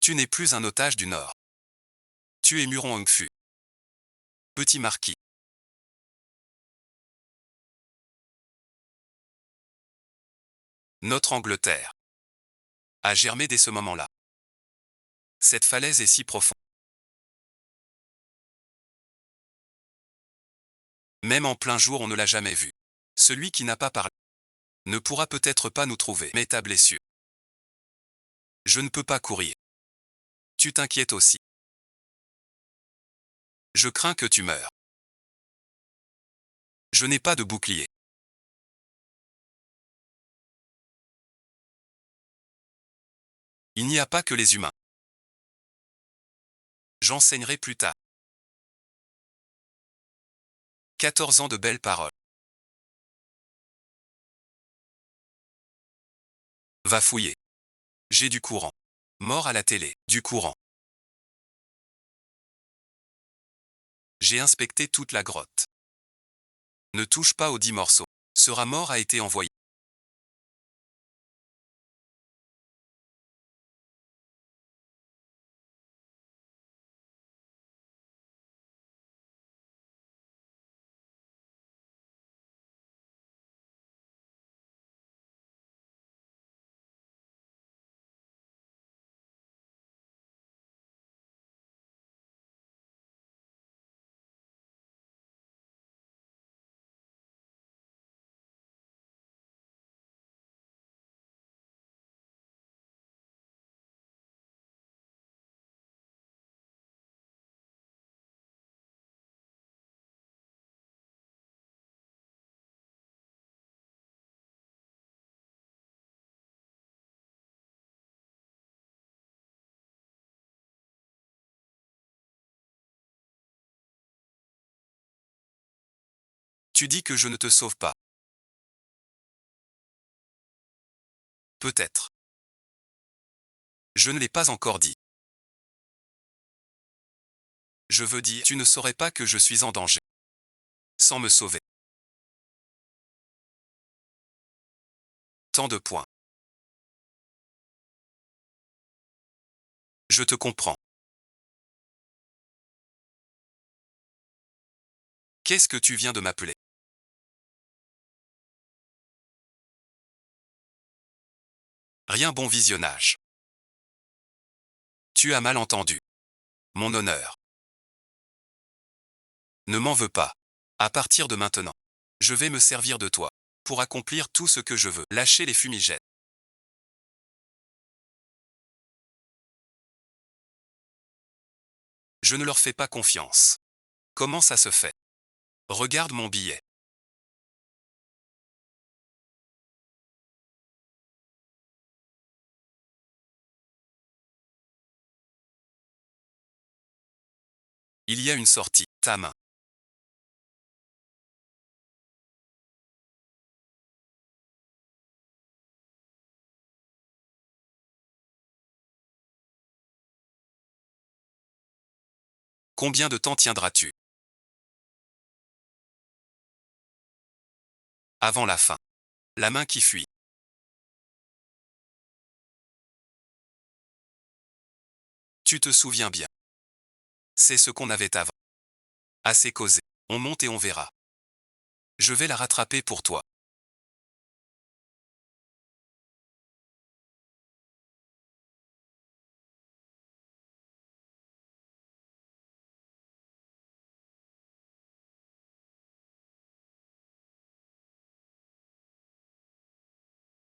Tu n'es plus un otage du Nord. Tu es Muron Hongfu. Petit marquis. Notre Angleterre a germé dès ce moment-là. Cette falaise est si profonde. Même en plein jour on ne l'a jamais vu. Celui qui n'a pas parlé ne pourra peut-être pas nous trouver. Mais ta blessure. Je ne peux pas courir. Tu t'inquiètes aussi. Je crains que tu meures. Je n'ai pas de bouclier. Il n'y a pas que les humains. J'enseignerai plus tard. 14 ans de belles paroles. Va fouiller. J'ai du courant. Mort à la télé. Du courant. J'ai inspecté toute la grotte. Ne touche pas aux 10 morceaux. Sera mort a été envoyé. Tu dis que je ne te sauve pas. Peut-être. Je ne l'ai pas encore dit. Je veux dire, tu ne saurais pas que je suis en danger. Sans me sauver. Tant de points. Je te comprends. Qu'est-ce que tu viens de m'appeler? Rien, bon visionnage. Tu as mal entendu. Mon honneur. Ne m'en veux pas. À partir de maintenant, je vais me servir de toi pour accomplir tout ce que je veux. Lâcher les fumigènes. Je ne leur fais pas confiance. Comment ça se fait? Regarde mon billet. Il y a une sortie. Ta main. Combien de temps tiendras-tu? Avant la fin. La main qui fuit. Tu te souviens bien. C'est ce qu'on avait avant. Assez causé. On monte et on verra. Je vais la rattraper pour toi.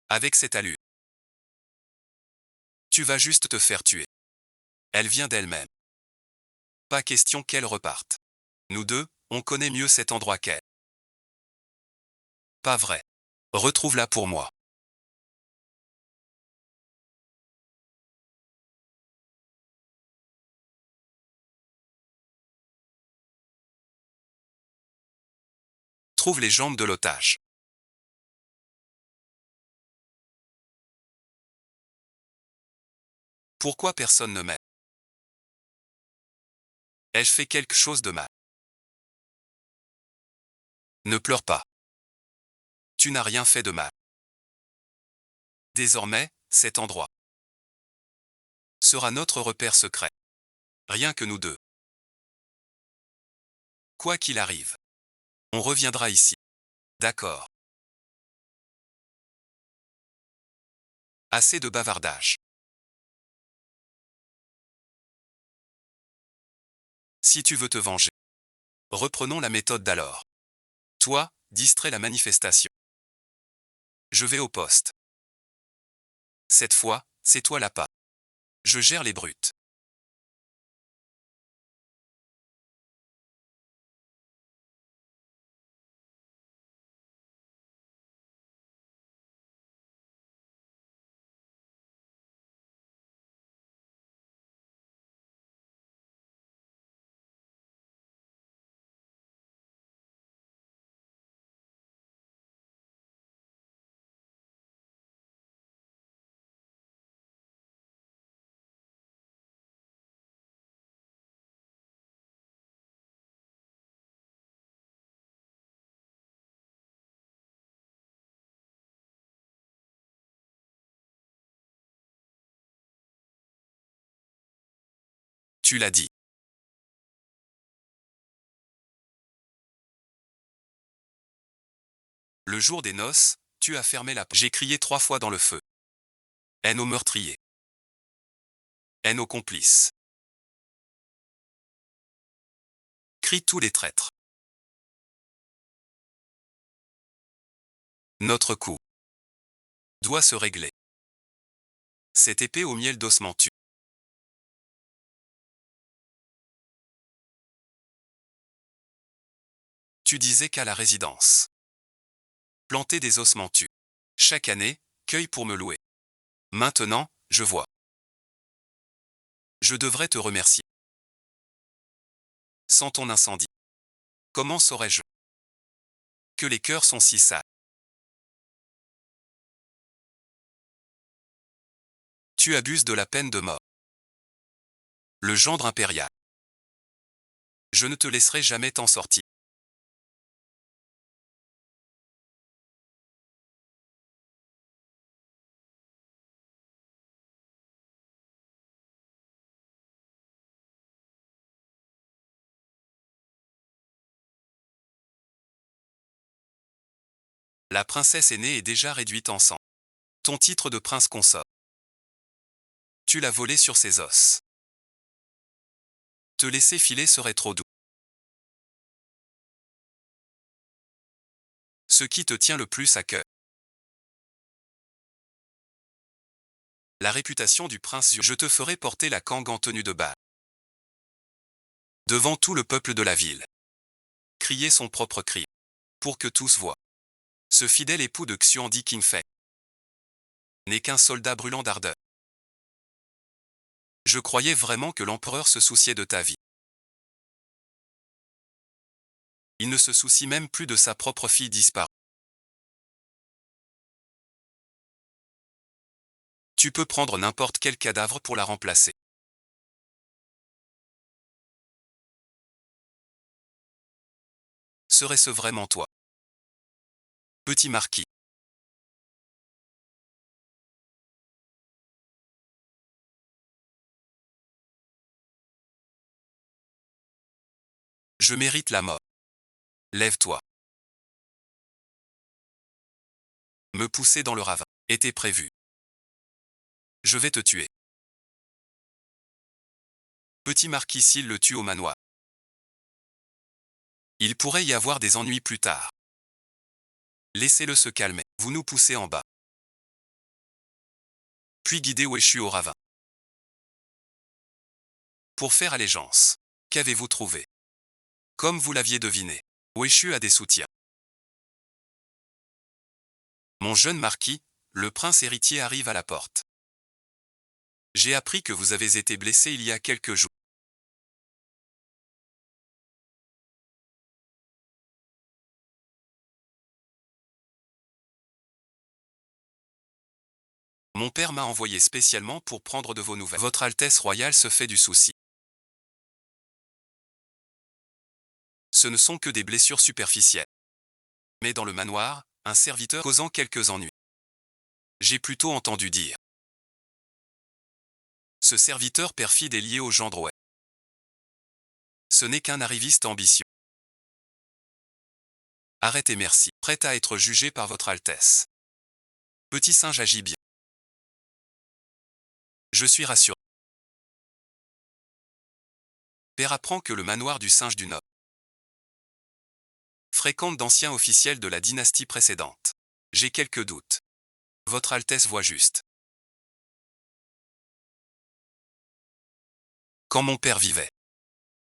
Avec cette allure. Tu vas juste te faire tuer. Elle vient d'elle-même. Pas question qu'elle reparte. Nous deux, on connaît mieux cet endroit qu'elle. Pas vrai. Retrouve-la pour moi. Trouve les jambes de l'otage. Pourquoi personne ne m'aime? Ai-je fait quelque chose de mal? Ne pleure pas. Tu n'as rien fait de mal. Désormais, cet endroit sera notre repère secret. Rien que nous deux. Quoi qu'il arrive, on reviendra ici. D'accord. Assez de bavardage. Si tu veux te venger, reprenons la méthode d'alors. Toi, distrais la manifestation. Je vais au poste. Cette fois, c'est toi l'appât. Je gère les brutes. Tu l'as dit. Le jour des noces, tu as fermé la porte. J'ai crié 3 fois dans le feu. Haine aux meurtriers. Haine aux complices. Crient tous les traîtres. Notre coup doit se régler. Cette épée au miel d'ossement tue. Tu disais qu'à la résidence. Planter des ossements tue. Chaque année, cueille pour me louer. Maintenant, je vois. Je devrais te remercier. Sans ton incendie, comment saurais-je que les cœurs sont si sales? Tu abuses de la peine de mort. Le gendre impérial. Je ne te laisserai jamais t'en sortir. La princesse aînée est déjà réduite en sang. Ton titre de prince consort. Tu l'as volé sur ses os. Te laisser filer serait trop doux. Ce qui te tient le plus à cœur. La réputation du prince. Je te ferai porter la Kang en tenue de bal. Devant tout le peuple de la ville. Crier son propre cri. Pour que tous voient. Ce fidèle époux de Xuandi Qingfei n'est qu'un soldat brûlant d'ardeur. Je croyais vraiment que l'empereur se souciait de ta vie. Il ne se soucie même plus de sa propre fille disparue. Tu peux prendre n'importe quel cadavre pour la remplacer. Serait-ce vraiment toi? Petit marquis. Je mérite la mort. Lève-toi. Me pousser dans le ravin était prévu. Je vais te tuer. Petit marquis s'il le tue au manoir. Il pourrait y avoir des ennuis plus tard. Laissez-le se calmer. Vous nous poussez en bas. Puis guidez Weshu au ravin. Pour faire allégeance. Qu'avez-vous trouvé? Comme vous l'aviez deviné, Weshu a des soutiens. Mon jeune marquis, le prince héritier arrive à la porte. J'ai appris que vous avez été blessé il y a quelques jours. Mon père m'a envoyé spécialement pour prendre de vos nouvelles. Votre Altesse royale se fait du souci. Ce ne sont que des blessures superficielles. Mais dans le manoir, un serviteur causant quelques ennuis. J'ai plutôt entendu dire. Ce serviteur perfide est lié au gens Drouet. Ce n'est qu'un arriviste ambitieux. Arrêtez merci, prêt à être jugé par votre Altesse. Petit singe agit bien. Je suis rassuré. Père apprend que le manoir du singe du Nord fréquente d'anciens officiels de la dynastie précédente. J'ai quelques doutes. Votre Altesse voit juste. Quand mon père vivait,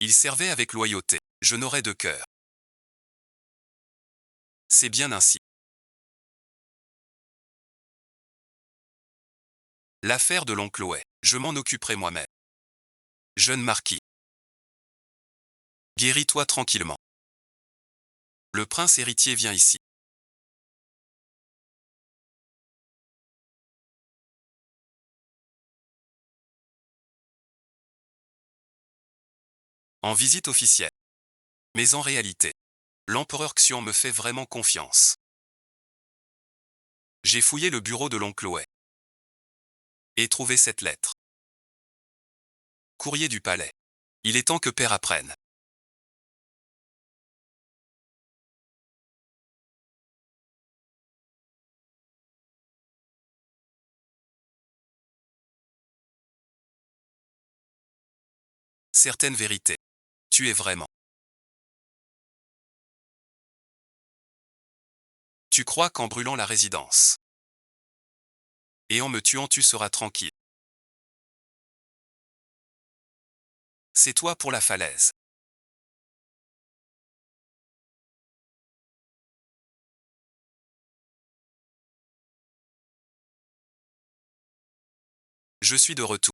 il servait avec loyauté. Je n'aurais de cœur. C'est bien ainsi. L'affaire de l'oncle Oé, je m'en occuperai moi-même. Jeune marquis. Guéris-toi tranquillement. Le prince héritier vient ici. En visite officielle. Mais en réalité, l'empereur Xian me fait vraiment confiance. J'ai fouillé le bureau de l'oncle Oé. Et trouvé cette lettre. Courrier du palais. Il est temps que père apprenne. Certaines vérités. Tu es vraiment. Tu crois qu'en brûlant la résidence et en me tuant tu seras tranquille. C'est toi pour la falaise. Je suis de retour.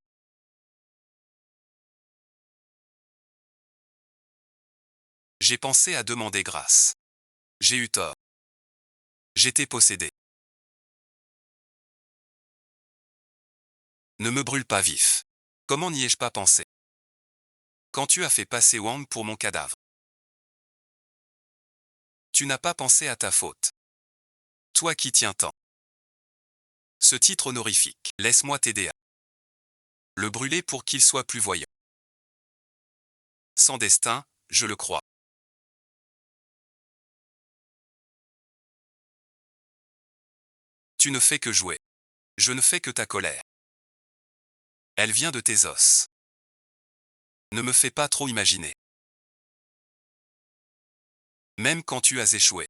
J'ai pensé à demander grâce. J'ai eu tort. J'étais possédé. Ne me brûle pas vif. Comment n'y ai-je pas pensé? Quand tu as fait passer Wang pour mon cadavre. Tu n'as pas pensé à ta faute. Toi qui tiens tant. Ce titre honorifique, laisse-moi t'aider à le brûler pour qu'il soit plus voyant. Sans destin, je le crois. Tu ne fais que jouer. Je ne fais que ta colère. Elle vient de tes os. Ne me fais pas trop imaginer. Même quand tu as échoué.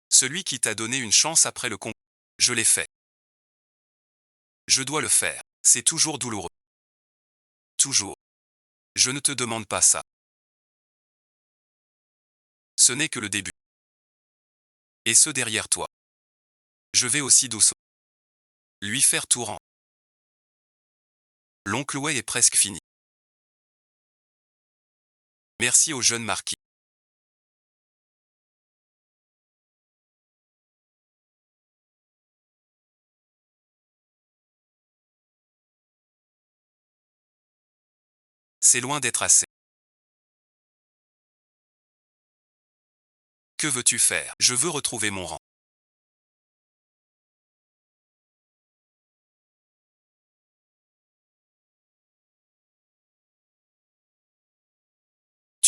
Celui qui t'a donné une chance après le concours. Je l'ai fait. Je dois le faire. C'est toujours douloureux. Toujours. Je ne te demande pas ça. Ce n'est que le début. Et ceux derrière toi. Je vais aussi doucement. Lui faire tout rang. L'oncle Wei est presque fini. Merci au jeune marquis. C'est loin d'être assez. Que veux-tu faire? Je veux retrouver mon rang.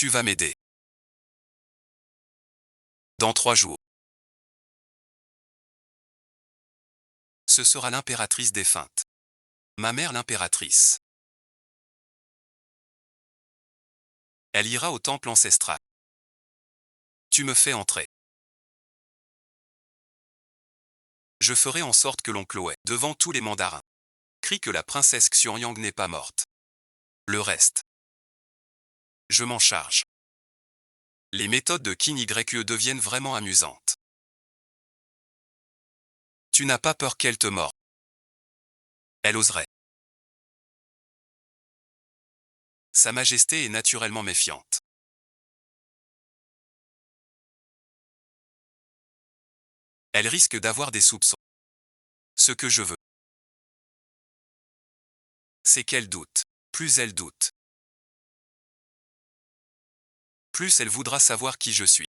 Tu vas m'aider. Dans 3 jours. Ce sera l'impératrice défunte. Ma mère l'impératrice. Elle ira au temple ancestral. Tu me fais entrer. Je ferai en sorte que l'oncle Wei, devant tous les mandarins, crie que la princesse Xianyang n'est pas morte. Le reste. Je m'en charge. Les méthodes de Qin Ye deviennent vraiment amusantes. Tu n'as pas peur qu'elle te morde. Elle oserait. Sa Majesté est naturellement méfiante. Elle risque d'avoir des soupçons. Ce que je veux. C'est qu'elle doute. Plus elle doute, plus elle voudra savoir qui je suis.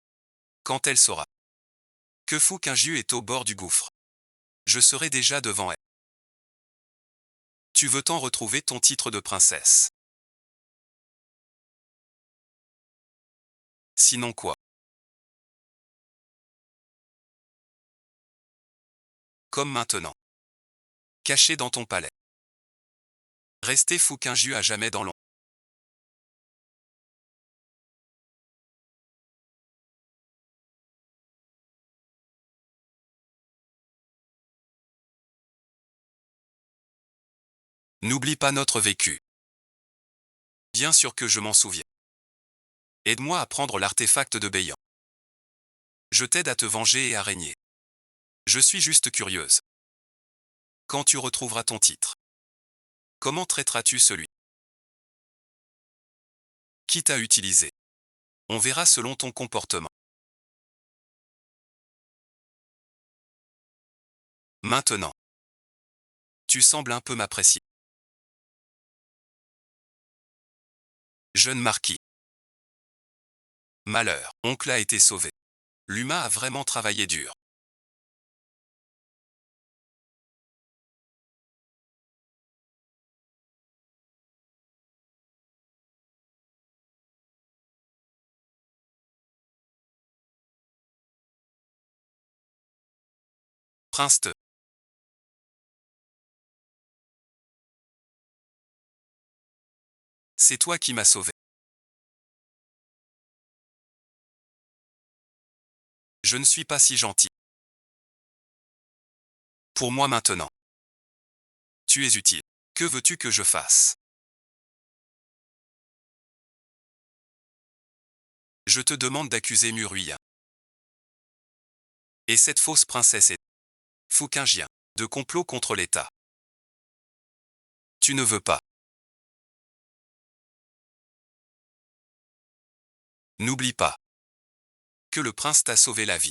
Quand elle saura que Fu Qingyu est au bord du gouffre, je serai déjà devant elle. Tu veux t'en retrouver ton titre de princesse. Sinon quoi? Comme maintenant. Caché dans ton palais. Rester Fu Qingyu à jamais dans l'ombre. N'oublie pas notre vécu. Bien sûr que je m'en souviens. Aide-moi à prendre l'artefact de Beiyan. Je t'aide à te venger et à régner. Je suis juste curieuse. Quand tu retrouveras ton titre, comment traiteras-tu celui qui t'a utilisé? On verra selon ton comportement. Maintenant, tu sembles un peu m'apprécier. Jeune marquis. Malheur, oncle a été sauvé. L'humain a vraiment travaillé dur. Prince Te, c'est toi qui m'as sauvé. Je ne suis pas si gentil. Pour moi maintenant. Tu es utile. Que veux-tu que je fasse? Je te demande d'accuser Muruya. Et cette fausse princesse est Fu Qingyu, de complot contre l'État. Tu ne veux pas. N'oublie pas que le prince t'a sauvé la vie.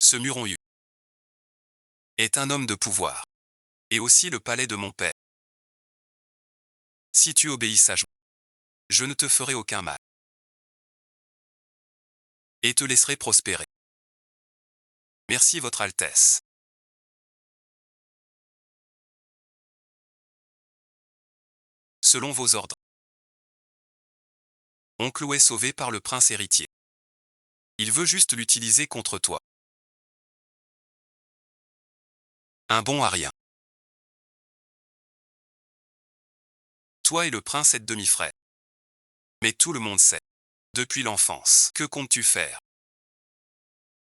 Ce Muronyu est un homme de pouvoir. Et aussi le palais de mon père. Si tu obéis sagement, je ne te ferai aucun mal. Et te laisserai prospérer. Merci Votre Altesse. Selon vos ordres. Oncle est sauvé par le prince héritier. Il veut juste l'utiliser contre toi. Un bon à rien. Toi et le prince êtes demi-frères. Mais tout le monde sait. Depuis l'enfance. Que comptes-tu faire?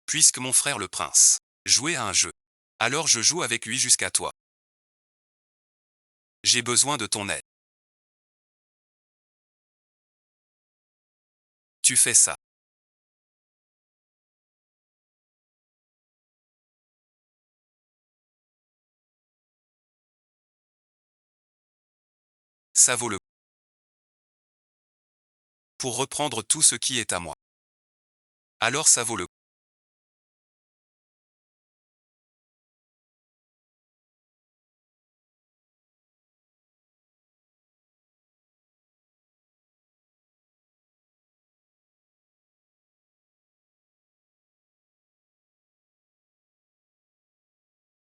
Puisque mon frère le prince jouait à un jeu. Alors je joue avec lui jusqu'à toi. J'ai besoin de ton aide. Tu fais ça. Ça vaut le coup. Pour reprendre tout ce qui est à moi. Alors ça vaut le coup.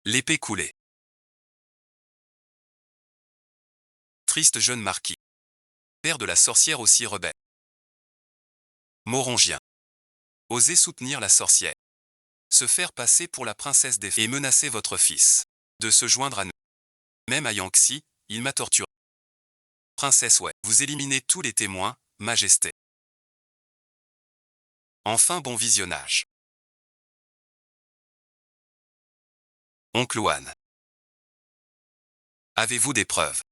L'épée coulée. Triste jeune marquis. Père de la sorcière aussi rebelle. Morongien. Osez soutenir la sorcière. Se faire passer pour la princesse des fées et menacer votre fils. De se joindre à nous. Même à Yangtze, il m'a torturé. Princesse Wei, vous éliminez tous les témoins, Majesté. Enfin bon visionnage. Oncle Wan. Avez-vous des preuves?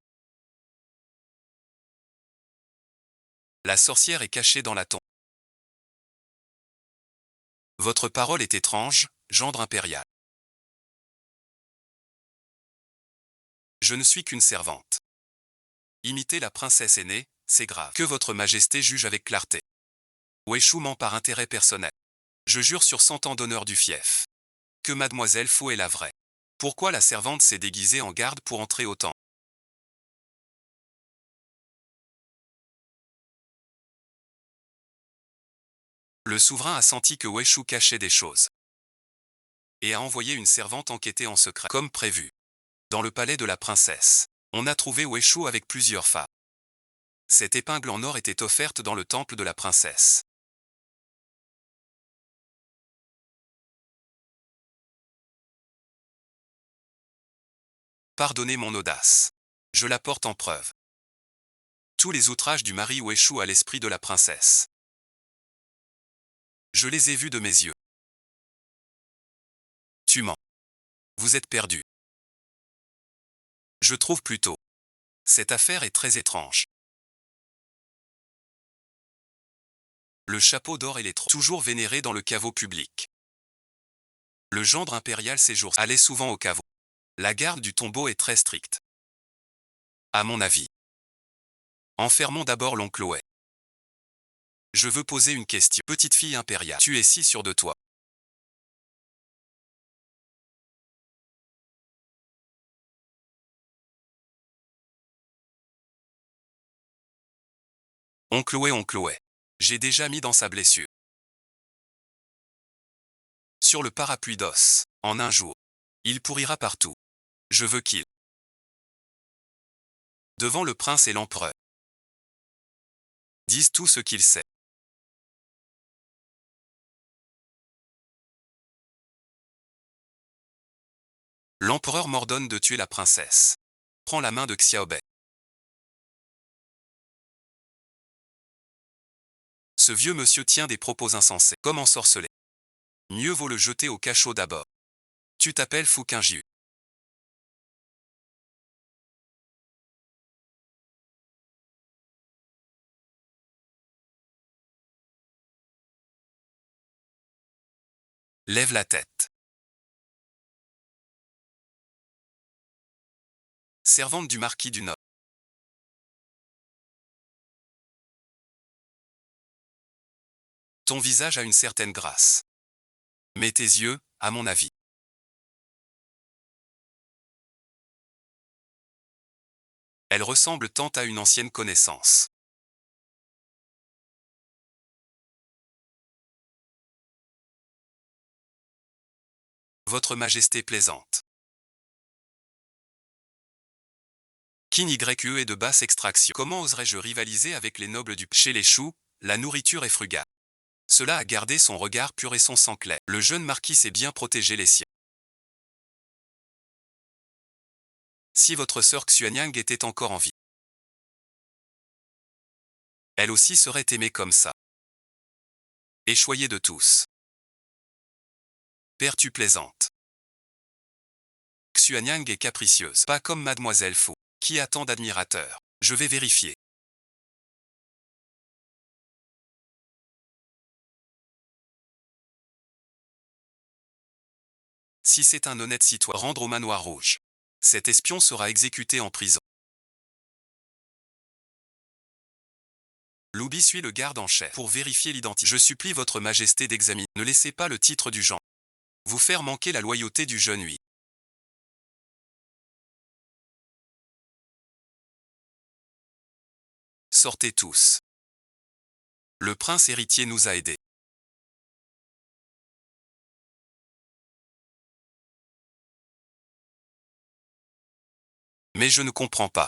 La sorcière est cachée dans la tombe. Votre parole est étrange, gendre impérial. Je ne suis qu'une servante. Imiter la princesse aînée, c'est grave. Que votre majesté juge avec clarté. Weishu ment par intérêt personnel. Je jure sur 100 ans d'honneur du fief. Que mademoiselle Fu est la vraie Pourquoi la servante s'est déguisée en garde pour entrer au temple? Le souverain a senti que Weshu cachait des choses et a envoyé une servante enquêter en secret, comme prévu. Dans le palais de la princesse, on a trouvé Weshu avec plusieurs femmes. Cette épingle en or était offerte dans le temple de la princesse. Pardonnez mon audace. Je la porte en preuve. Tous les outrages du mari Weshu à l'esprit de la princesse. Je les ai vus de mes yeux. Tu mens. Vous êtes perdu. Je trouve plutôt. Cette affaire est très étrange. Le chapeau d'or et les toujours vénérés dans le caveau public. Le gendre impérial séjour allait souvent au caveau. La garde du tombeau est très stricte. À mon avis. Enfermons d'abord l'oncle Wei. Je veux poser une question. Petite fille impériale, tu es si sûre de toi. Oncle Wei. J'ai déjà mis dans sa blessure. Sur le parapluie d'os, en un jour. Il pourrira partout. Je veux qu'il. Devant le prince et l'empereur. Dise tout ce qu'il sait. L'empereur m'ordonne de tuer la princesse. Prends la main de Xiaobei. Ce vieux monsieur tient des propos insensés, comme ensorcelé. Mieux vaut le jeter au cachot d'abord. Tu t'appelles Fu Qingjiu. Lève la tête. Servante du marquis du Nord. Ton visage a une certaine grâce. Mais tes yeux, à mon avis. Elle ressemble tant à une ancienne connaissance. Votre Majesté plaisante. Qin Yue est de basse extraction. Comment oserais-je rivaliser avec les nobles du... Chez les Shu, la nourriture est frugale. Cela a gardé son regard pur et son sang clair. Le jeune marquis sait bien protéger les siens. Si votre sœur Xuanyang était encore en vie, elle aussi serait aimée comme ça. Et choyée de tous. Père, tu plaisantes. Xuanyang est capricieuse, pas comme Mademoiselle Fu, qui a tant d'admirateurs. Je vais vérifier. Si c'est un honnête citoyen, rendre au manoir rouge. Cet espion sera exécuté en prison. Loubi suit le garde en chef pour vérifier l'identité. Je supplie votre majesté d'examiner. Ne laissez pas le titre du genre vous faire manquer la loyauté du jeune Hui. Sortez tous. Le prince héritier nous a aidés. Mais je ne comprends pas.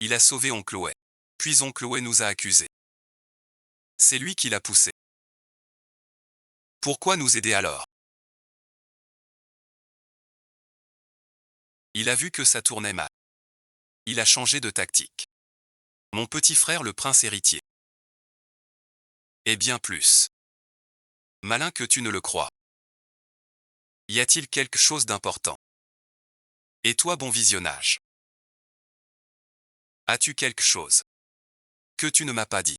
Il a sauvé oncle Wei. Puis oncle Wei nous a accusés. C'est lui qui l'a poussé. Pourquoi nous aider alors? Il a vu que ça tournait mal. Il a changé de tactique. Mon petit frère le prince héritier. Et bien plus. Malin que tu ne le crois. Y a-t-il quelque chose d'important? Et toi bon visionnage. As-tu quelque chose que tu ne m'as pas dit?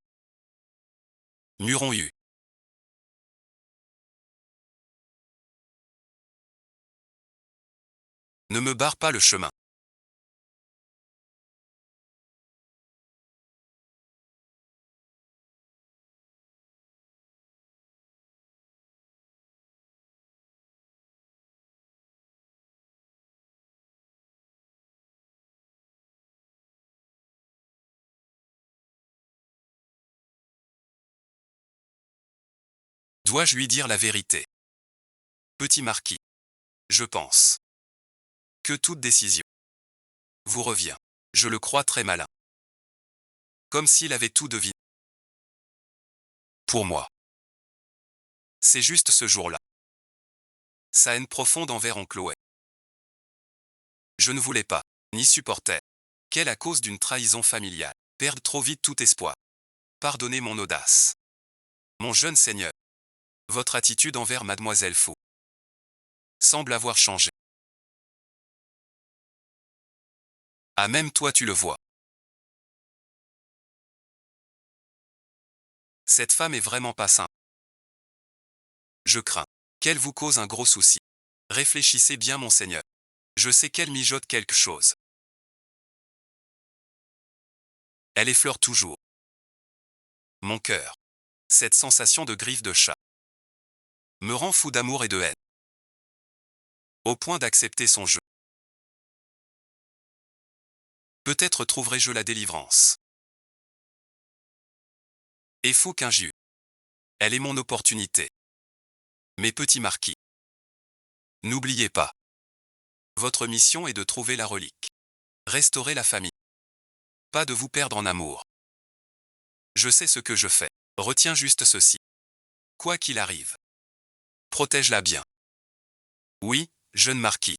Muron Yu. Ne me barre pas le chemin. Dois-je lui dire la vérité? Petit marquis. Je pense que toute décision vous revient. Je le crois très malin. Comme s'il avait tout deviné. Pour moi. C'est juste ce jour-là. Sa haine profonde envers oncle Owen. Je ne voulais pas, ni supportais, qu'elle, à cause d'une trahison familiale, perde trop vite tout espoir. Pardonnez mon audace. Mon jeune seigneur. Votre attitude envers mademoiselle Fou semble avoir changé. Ah, même toi tu le vois. Cette femme est vraiment pas simple. Je crains qu'elle vous cause un gros souci. Réfléchissez bien, monseigneur. Je sais qu'elle mijote quelque chose. Elle effleure toujours mon cœur. Cette sensation de griffe de chat me rend fou d'amour et de haine, au point d'accepter son jeu. Peut-être trouverai-je la délivrance. Et fou qu'injure. Elle est mon opportunité. Mes petits marquis. N'oubliez pas. Votre mission est de trouver la relique. Restaurer la famille. Pas de vous perdre en amour. Je sais ce que je fais. Retiens juste ceci. Quoi qu'il arrive, protège-la bien. Oui, jeune marquis.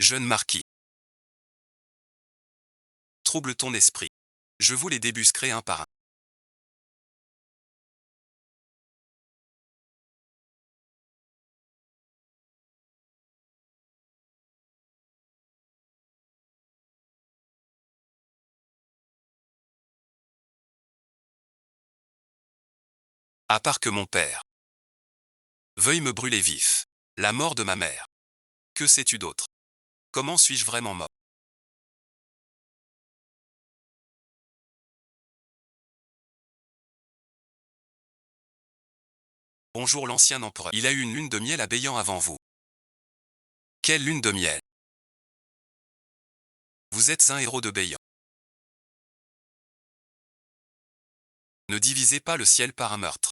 Jeune marquis. Trouble ton esprit. Je vous les débusquerai un par un. À part que mon père veuille me brûler vif. La mort de ma mère. Que sais-tu d'autre? Comment suis-je vraiment mort? Bonjour l'ancien empereur. Il a eu une lune de miel à Béyan avant vous. Quelle lune de miel? Vous êtes un héros de Béyan. Ne divisez pas le ciel par un meurtre.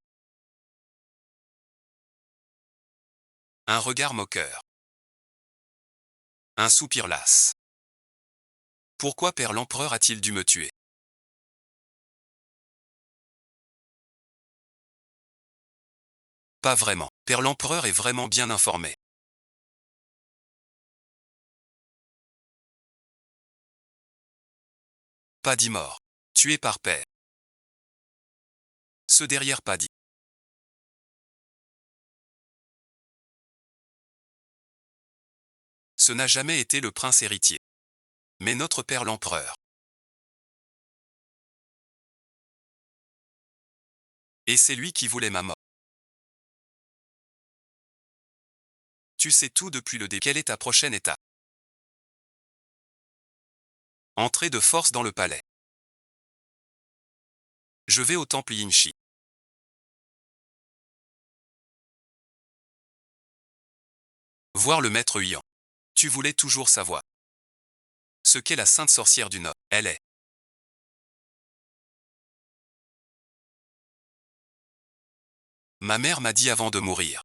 Un regard moqueur. Un soupir las. Pourquoi père l'empereur a-t-il dû me tuer? Pas vraiment. Père l'empereur est vraiment bien informé. Pas dit mort. Tué par père. Ce derrière pas dit. Ce n'a jamais été le prince héritier. Mais notre père l'empereur. Et c'est lui qui voulait ma mort. Tu sais tout depuis le début. Quelle est ta prochaine étape? Entrer de force dans le palais. Je vais au temple Yinshi. Voir le maître Huyan. Tu voulais toujours savoir ce qu'est la sainte sorcière du Nord. Elle est ma mère m'a dit avant de mourir.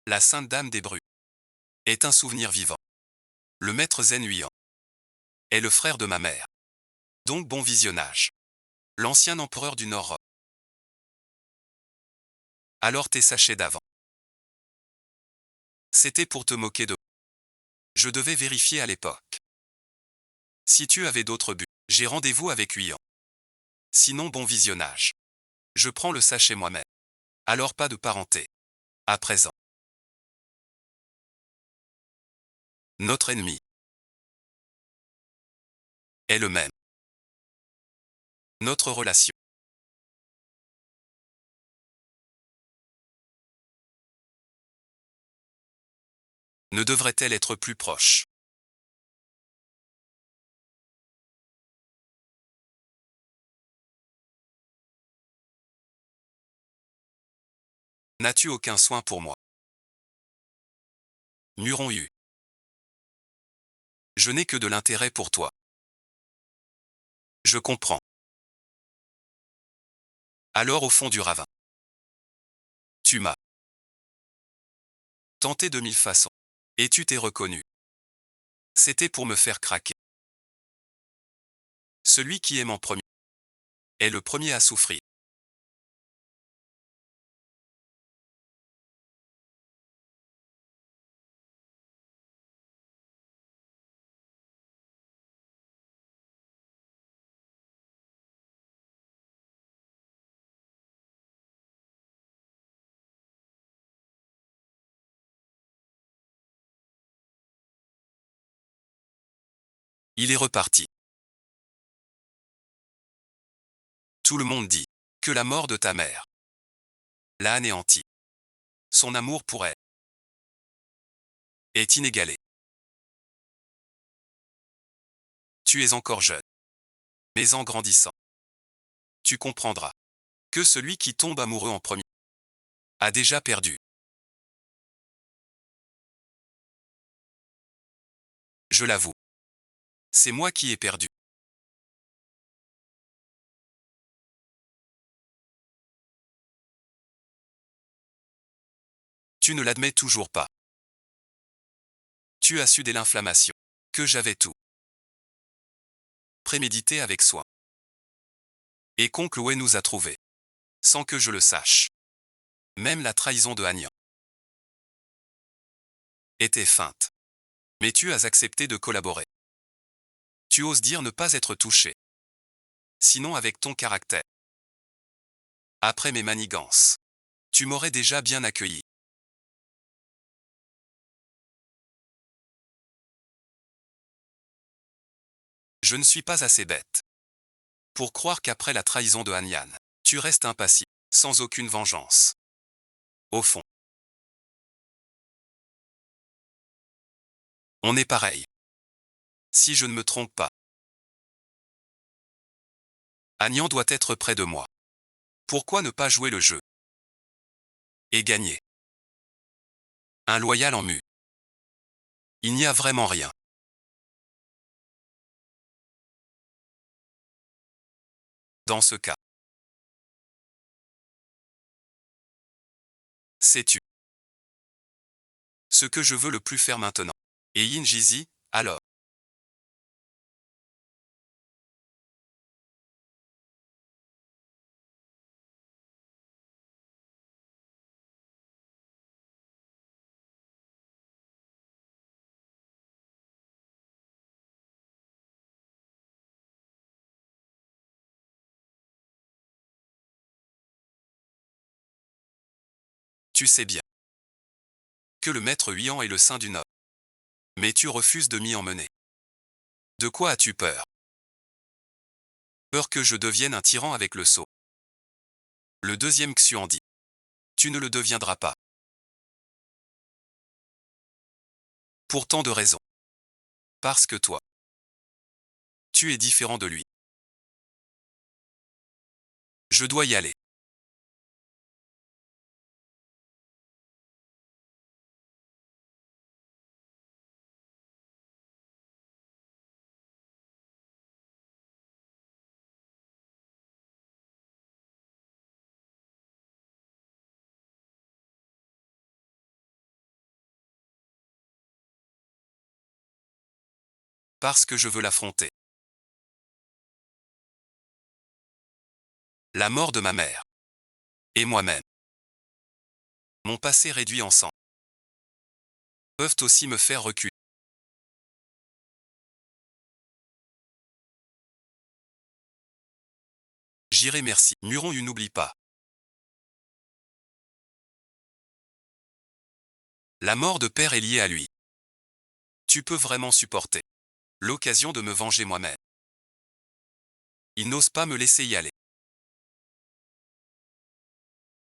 La sainte dame des Brues est un souvenir vivant. Le maître Zen Huyan est le frère de ma mère. Donc bon visionnage. L'ancien empereur du Nord. Alors t'es sachet d'avant. C'était pour te moquer de. Je devais vérifier à l'époque. Si tu avais d'autres buts, j'ai rendez-vous avec Huyan. Sinon bon visionnage. Je prends le sachet moi-même. Alors pas de parenté. À présent. Notre ennemi est le même. Notre relation ne devrait-elle être plus proche? N'as-tu aucun soin pour moi? Muron Hu. Je n'ai que de l'intérêt pour toi. Je comprends. Alors au fond du ravin. Tu m'as tenté de mille façons. Et tu t'es reconnu. C'était pour me faire craquer. Celui qui aime en premier est le premier à souffrir. Il est reparti. Tout le monde dit que la mort de ta mère l'a anéanti. Son amour pour elle est inégalé. Tu es encore jeune. Mais en grandissant, tu comprendras que celui qui tombe amoureux en premier a déjà perdu. Je l'avoue. C'est moi qui ai perdu. Tu ne l'admets toujours pas. Tu as su dès l'inflammation que j'avais tout prémédité avec soin. Et qu'on Chloé nous a trouvés, sans que je le sache. Même la trahison de Agnan était feinte. Mais tu as accepté de collaborer. Tu oses dire ne pas être touché. Sinon avec ton caractère. Après mes manigances, tu m'aurais déjà bien accueilli. Je ne suis pas assez bête pour croire qu'après la trahison de Hanyan, tu restes impassible, sans aucune vengeance. Au fond, on est pareil. Si je ne me trompe pas, Agnan doit être près de moi. Pourquoi ne pas jouer le jeu et gagner? Un loyal en mu. Il n'y a vraiment rien. Dans ce cas, sais-tu ce que je veux le plus faire maintenant? Et Yin Jizi, alors, tu sais bien que le maître Huyan est le sein du homme. Mais tu refuses de m'y emmener. De quoi as-tu peur? Peur que je devienne un tyran avec le sceau. Le deuxième Xuan dit. Tu ne le deviendras pas. Pour tant de raisons. Parce que toi, tu es différent de lui. Je dois y aller. Parce que je veux l'affronter. La mort de ma mère. Et moi-même. Mon passé réduit en sang. Peuvent aussi me faire reculer. J'irai merci. Muron Yu n'oublie pas. La mort de père est liée à lui. Tu peux vraiment supporter l'occasion de me venger moi-même. Il n'ose pas me laisser y aller.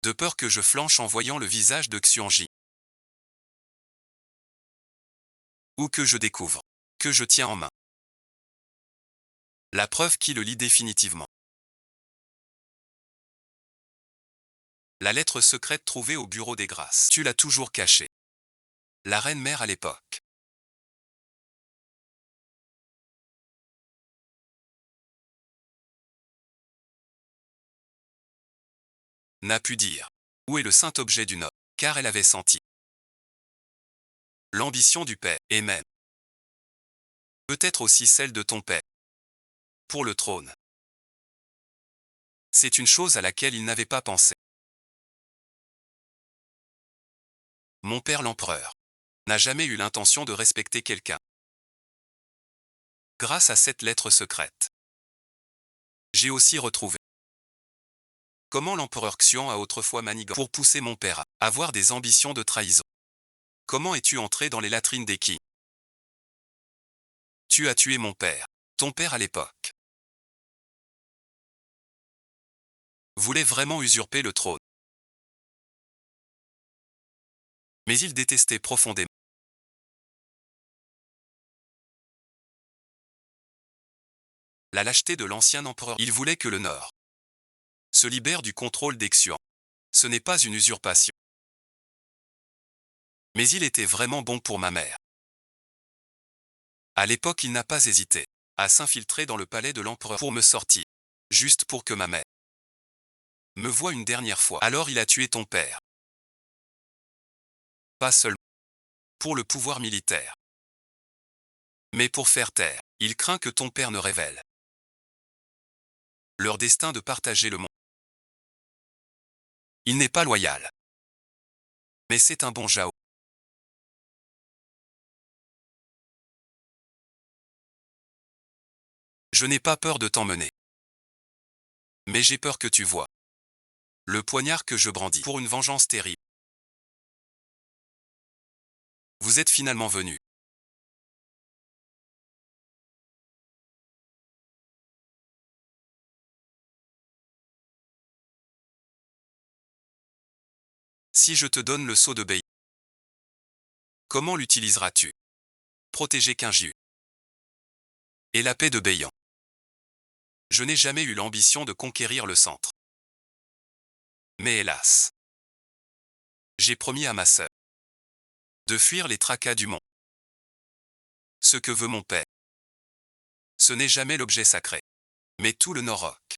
De peur que je flanche en voyant le visage de Xuanji. Ou que je découvre que je tiens en main la preuve qui le lie définitivement. La lettre secrète trouvée au bureau des grâces. Tu l'as toujours cachée. La reine-mère à l'époque n'a pu dire où est le saint objet du noble, car elle avait senti l'ambition du père, et même peut-être aussi celle de ton père, pour le trône. C'est une chose à laquelle il n'avait pas pensé. Mon père l'empereur n'a jamais eu l'intention de respecter quelqu'un. Grâce à cette lettre secrète, j'ai aussi retrouvé comment l'empereur Xian a autrefois manigancé pour pousser mon père à avoir des ambitions de trahison. Comment es-tu entré dans les latrines des Qi? Tu as tué mon père. Ton père à l'époque voulait vraiment usurper le trône. Mais il détestait profondément la lâcheté de l'ancien empereur. Il voulait que le Nord se libère du contrôle des Xian. Ce n'est pas une usurpation. Mais il était vraiment bon pour ma mère. À l'époque, il n'a pas hésité à s'infiltrer dans le palais de l'empereur pour me sortir, juste pour que ma mère me voie une dernière fois. Alors il a tué ton père. Pas seulement pour le pouvoir militaire, mais pour faire taire. Il craint que ton père ne révèle leur destin de partager le monde. Il n'est pas loyal, mais c'est un bon Jao. Je n'ai pas peur de t'emmener, mais j'ai peur que tu vois le poignard que je brandis pour une vengeance terrible. Vous êtes finalement venu. Si je te donne le sceau de Bei, comment l'utiliseras-tu? Protéger Qingyu et la paix de Beiyan. Je n'ai jamais eu l'ambition de conquérir le centre. Mais hélas, j'ai promis à ma sœur de fuir les tracas du monde. Ce que veut mon père, ce n'est jamais l'objet sacré, mais tout le Norok.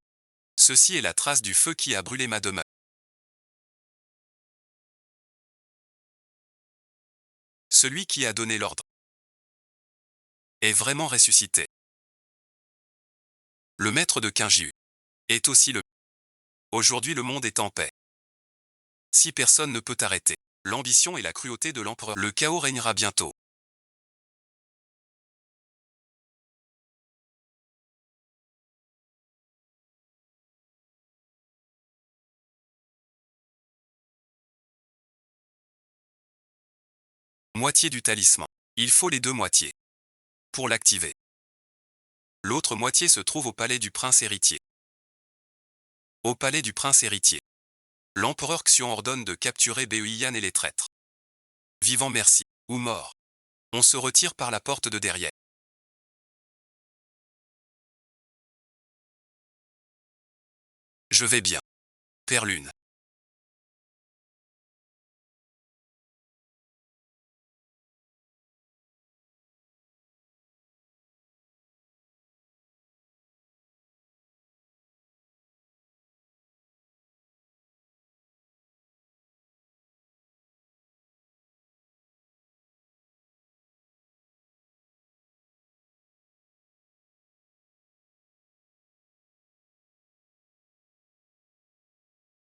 Ceci est la trace du feu qui a brûlé ma demeure. Celui qui a donné l'ordre est vraiment ressuscité. Le maître de Qingyu est aussi le. Aujourd'hui le monde est en paix. Si personne ne peut arrêter l'ambition et la cruauté de l'empereur, le chaos régnera bientôt. Moitié du talisman. Il faut les deux moitiés pour l'activer. L'autre moitié se trouve au palais du prince héritier. Au palais du prince héritier, l'empereur Xian ordonne de capturer Beiyan et les traîtres. Vivant merci, ou mort. On se retire par la porte de derrière. Je vais bien. Père Lune.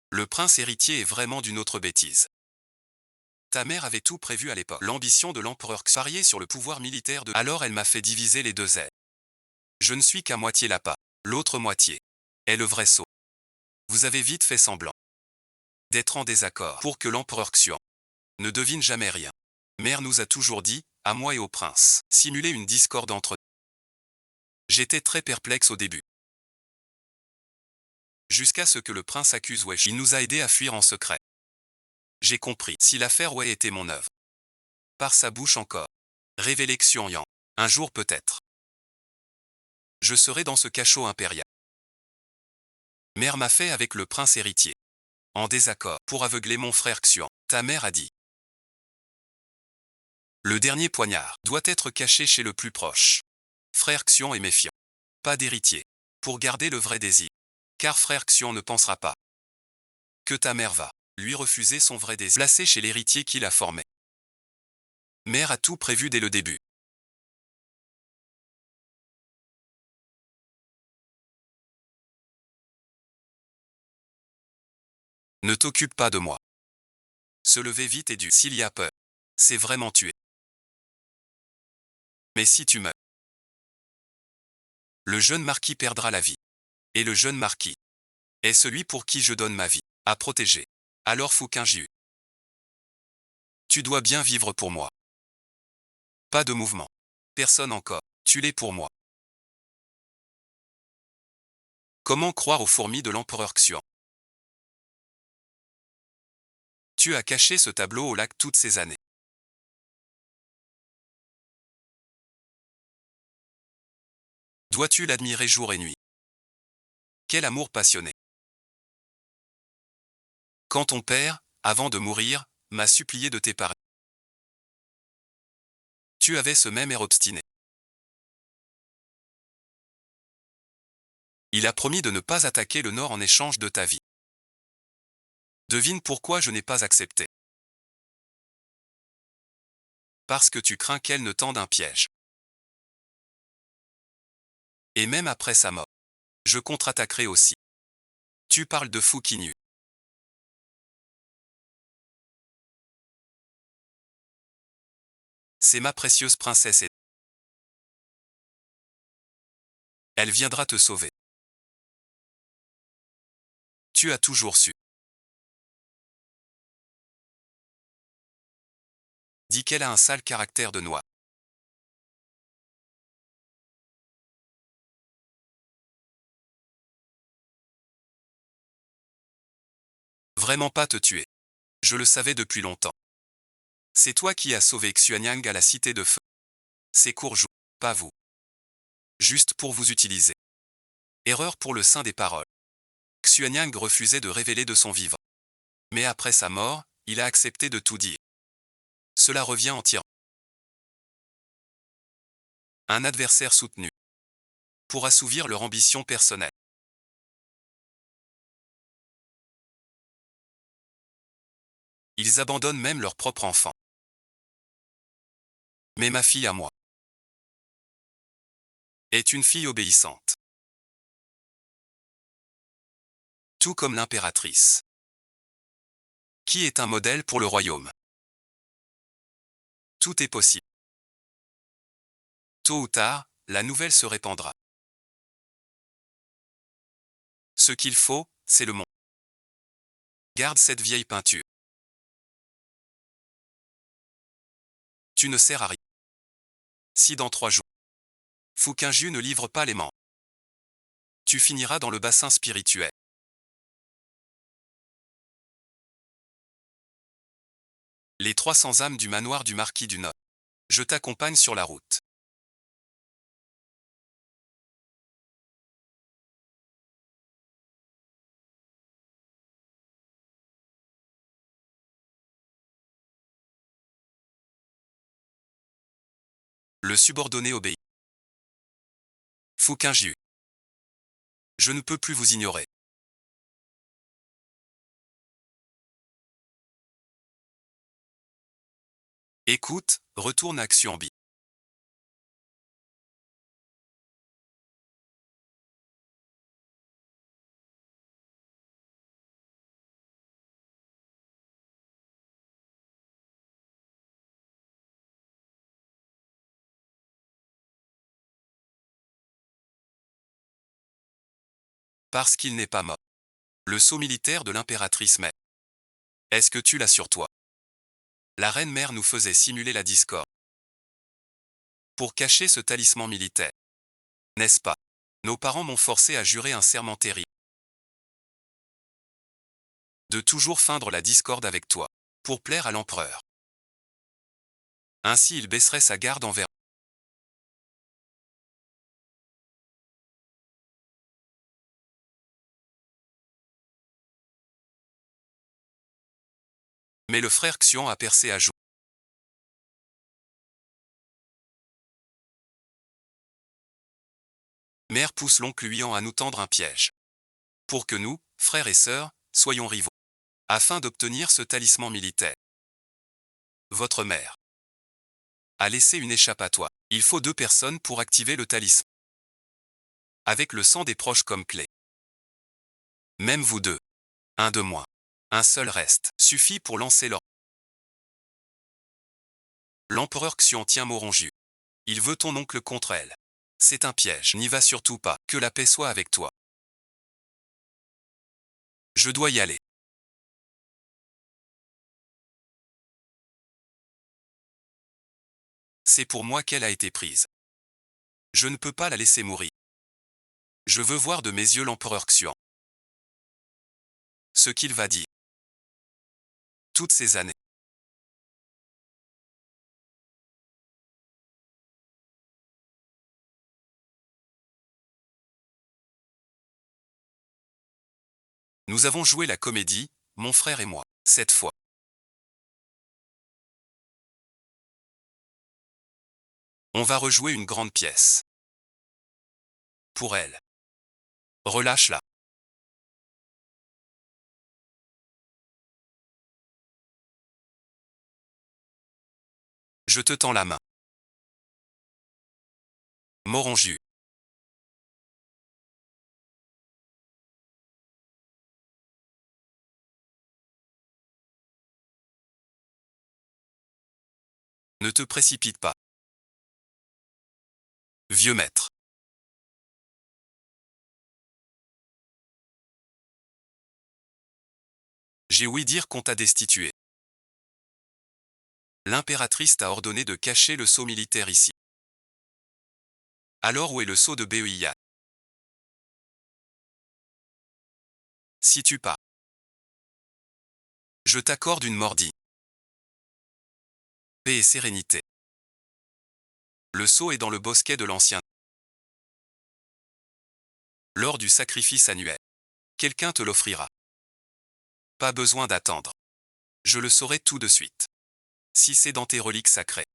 Le prince héritier est vraiment d'une autre bêtise. Ta mère avait tout prévu à l'époque. L'ambition de l'empereur Xian pariait sur le pouvoir militaire de. Alors elle m'a fait diviser les deux ailes. Je ne suis qu'à moitié l'appât. L'autre moitié est le vrai sceau. Vous avez vite fait semblant d'être en désaccord pour que l'empereur Xian ne devine jamais rien. Mère nous a toujours dit, à moi et au prince, simuler une discorde entre nous. J'étais très perplexe au début. Jusqu'à ce que le prince accuse Wei Shi. Il nous a aidés à fuir en secret. J'ai compris, si l'affaire Wei était mon œuvre. Par sa bouche encore. Révélé Xianyang. Un jour peut-être. Je serai dans ce cachot impérial. Mère m'a fait avec le prince héritier. En désaccord, pour aveugler mon frère Xian. Ta mère a dit. Le dernier poignard doit être caché chez le plus proche. Frère Xian est méfiant. Pas d'héritier. Pour garder le vrai désir. Car frère Xian ne pensera pas que ta mère va lui refuser son vrai désir, placé chez l'héritier qui l'a formé. Mère a tout prévu dès le début. Ne t'occupe pas de moi. Se lever vite et s'il y a peur, c'est vraiment tuer. Mais si tu meurs, le jeune marquis perdra la vie. Et le jeune marquis est celui pour qui je donne ma vie à protéger. Alors Fouquinjiu, tu dois bien vivre pour moi. Pas de mouvement. Personne encore. Tu l'es pour moi. Comment croire aux fourmis de l'empereur Xuan? Tu as caché ce tableau au lac toutes ces années. Dois-tu l'admirer jour et nuit? Quel amour passionné. Quand ton père, avant de mourir, m'a supplié de t'épargner, tu avais ce même air obstiné. Il a promis de ne pas attaquer le Nord en échange de ta vie. Devine pourquoi je n'ai pas accepté. Parce que tu crains qu'elle ne tende un piège. Et même après sa mort, je contre-attaquerai aussi. Tu parles de Fouquinhu. C'est ma précieuse princesse et elle viendra te sauver. Tu as toujours su. Dis qu'elle a un sale caractère de noix. Vraiment pas te tuer. Je le savais depuis longtemps. C'est toi qui as sauvé Xuanyang à la cité de feu. C'est Courjou, pas vous. Juste pour vous utiliser. Erreur pour le saint des paroles. Xuanyang refusait de révéler de son vivant. Mais après sa mort, il a accepté de tout dire. Cela revient en tirant un adversaire soutenu. Pour assouvir leur ambition personnelle. Ils abandonnent même leur propre enfant. Mais ma fille à moi est une fille obéissante. Tout comme l'impératrice. Qui est un modèle pour le royaume. Tout est possible. Tôt ou tard, la nouvelle se répandra. Ce qu'il faut, c'est le monde. Garde cette vieille peinture. Tu ne sers à rien. Si dans 3 jours, Fouquinjiu ne livre pas les membres, tu finiras dans le bassin spirituel. Les 300 âmes du manoir du marquis du Nord. Je t'accompagne sur la route. Le subordonné obéit. Fouquinjiu. Je ne peux plus vous ignorer. Écoute, retourne à Xuanbi. Parce qu'il n'est pas mort. Le sceau militaire de l'impératrice mère. Est-ce que tu l'as sur toi? La reine mère nous faisait simuler la discorde. Pour cacher ce talisman militaire. N'est-ce pas? Nos parents m'ont forcé à jurer un serment terrible. De toujours feindre la discorde avec toi. Pour plaire à l'empereur. Ainsi il baisserait sa garde envers. Mais le frère Xuan a percé à jour. Mère pousse l'oncle Huyan à nous tendre un piège. Pour que nous, frères et sœurs, soyons rivaux. afin d'obtenir ce talisman militaire. Votre mère a laissé une échappatoire. Il faut 2 personnes pour activer le talisman. Avec le sang des proches comme clé. Même vous deux. Un de moins. Un seul reste. Suffit pour lancer leur. L'empereur Xian tient Moronju. Il veut ton oncle contre elle. C'est un piège. N'y va surtout pas. Que la paix soit avec toi. Je dois y aller. C'est pour moi qu'elle a été prise. Je ne peux pas la laisser mourir. Je veux voir de mes yeux l'empereur Xian. Ce qu'il va dire. Toutes ces années. Nous avons joué la comédie, mon frère et moi, cette fois. On va rejouer une grande pièce. Pour elle. Relâche-la. Je te tends la main. Moronju. Ne te précipite pas. Vieux maître. J'ai ouï dire qu'on t'a destitué. L'impératrice t'a ordonné de cacher le sceau militaire ici. Alors où est le sceau de Beiya? Si tu pas. Je t'accorde une mordie. Paix et sérénité. Le sceau est dans le bosquet de l'ancien. Lors du sacrifice annuel. Quelqu'un te l'offrira. Pas besoin d'attendre. Je le saurai tout de suite. Si c'est dans tes reliques sacrées.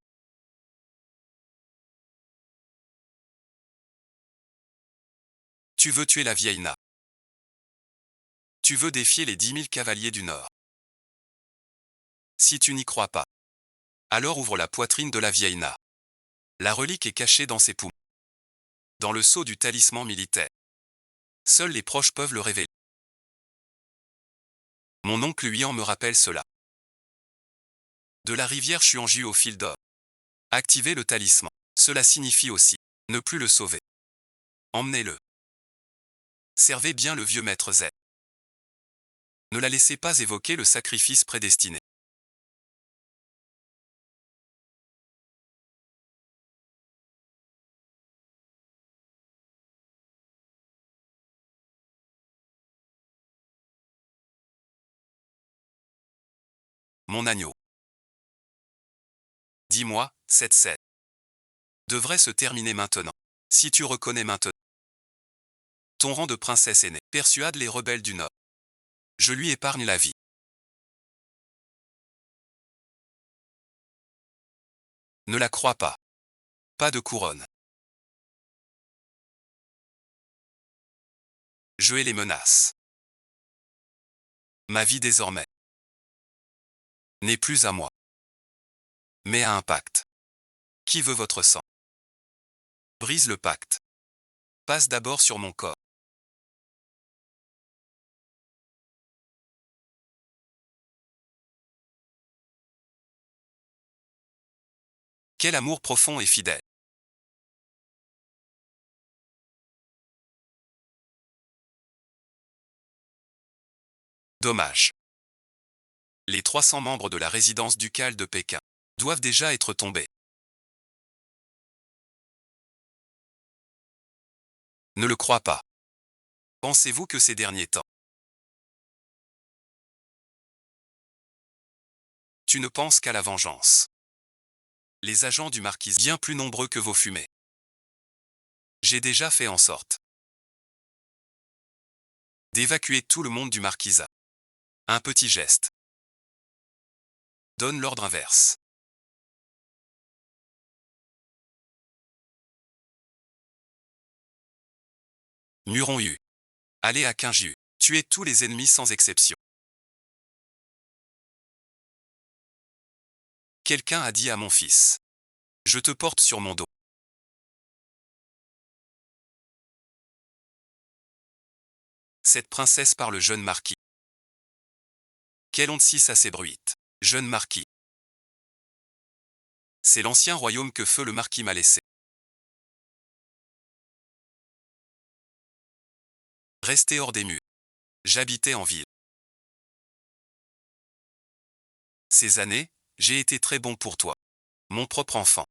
Tu veux tuer la vieille Na. Tu veux défier les 10 000 cavaliers du Nord. Si tu n'y crois pas. Alors ouvre la poitrine de la vieille Na. La relique est cachée dans ses poumons. Dans le sceau du talisman militaire. Seuls les proches peuvent le révéler. Mon oncle Huyan me rappelle cela. De la rivière Chuanju au fil d'or. Activez le talisman. Cela signifie aussi ne plus le sauver. Emmenez-le. Servez bien le vieux maître Z. Ne la laissez pas évoquer le sacrifice prédestiné. Mon agneau. Dis-moi, cette scène devrait se terminer maintenant. Si tu reconnais maintenant ton rang de princesse aînée, persuade les rebelles du Nord. Je lui épargne la vie. Ne la crois pas. Pas de couronne. Je hais les menaces. Ma vie désormais n'est plus à moi, mais à un pacte. Qui veut votre sang? Brise le pacte. Passe d'abord sur mon corps. Quel amour profond et fidèle. Dommage. Les 300 membres de la résidence ducale de Pékin doivent déjà être tombés. Ne le crois pas. Pensez-vous que ces derniers temps, tu ne penses qu'à la vengeance? Les agents du marquis bien plus nombreux que vos fumées. J'ai déjà fait en sorte d'évacuer tout le monde du marquisat. Un petit geste. Donne l'ordre inverse. Muron Yu. Allez à Qingju. Tuez tous les ennemis sans exception. Quelqu'un a dit à mon fils. Je te porte sur mon dos. Cette princesse par le jeune marquis. Quelle honte si ça s'ébruite. Jeune marquis. C'est l'ancien royaume que feu le marquis m'a laissé. Resté hors des murs. J'habitais en ville. Ces années, j'ai été très bon pour toi. Mon propre enfant.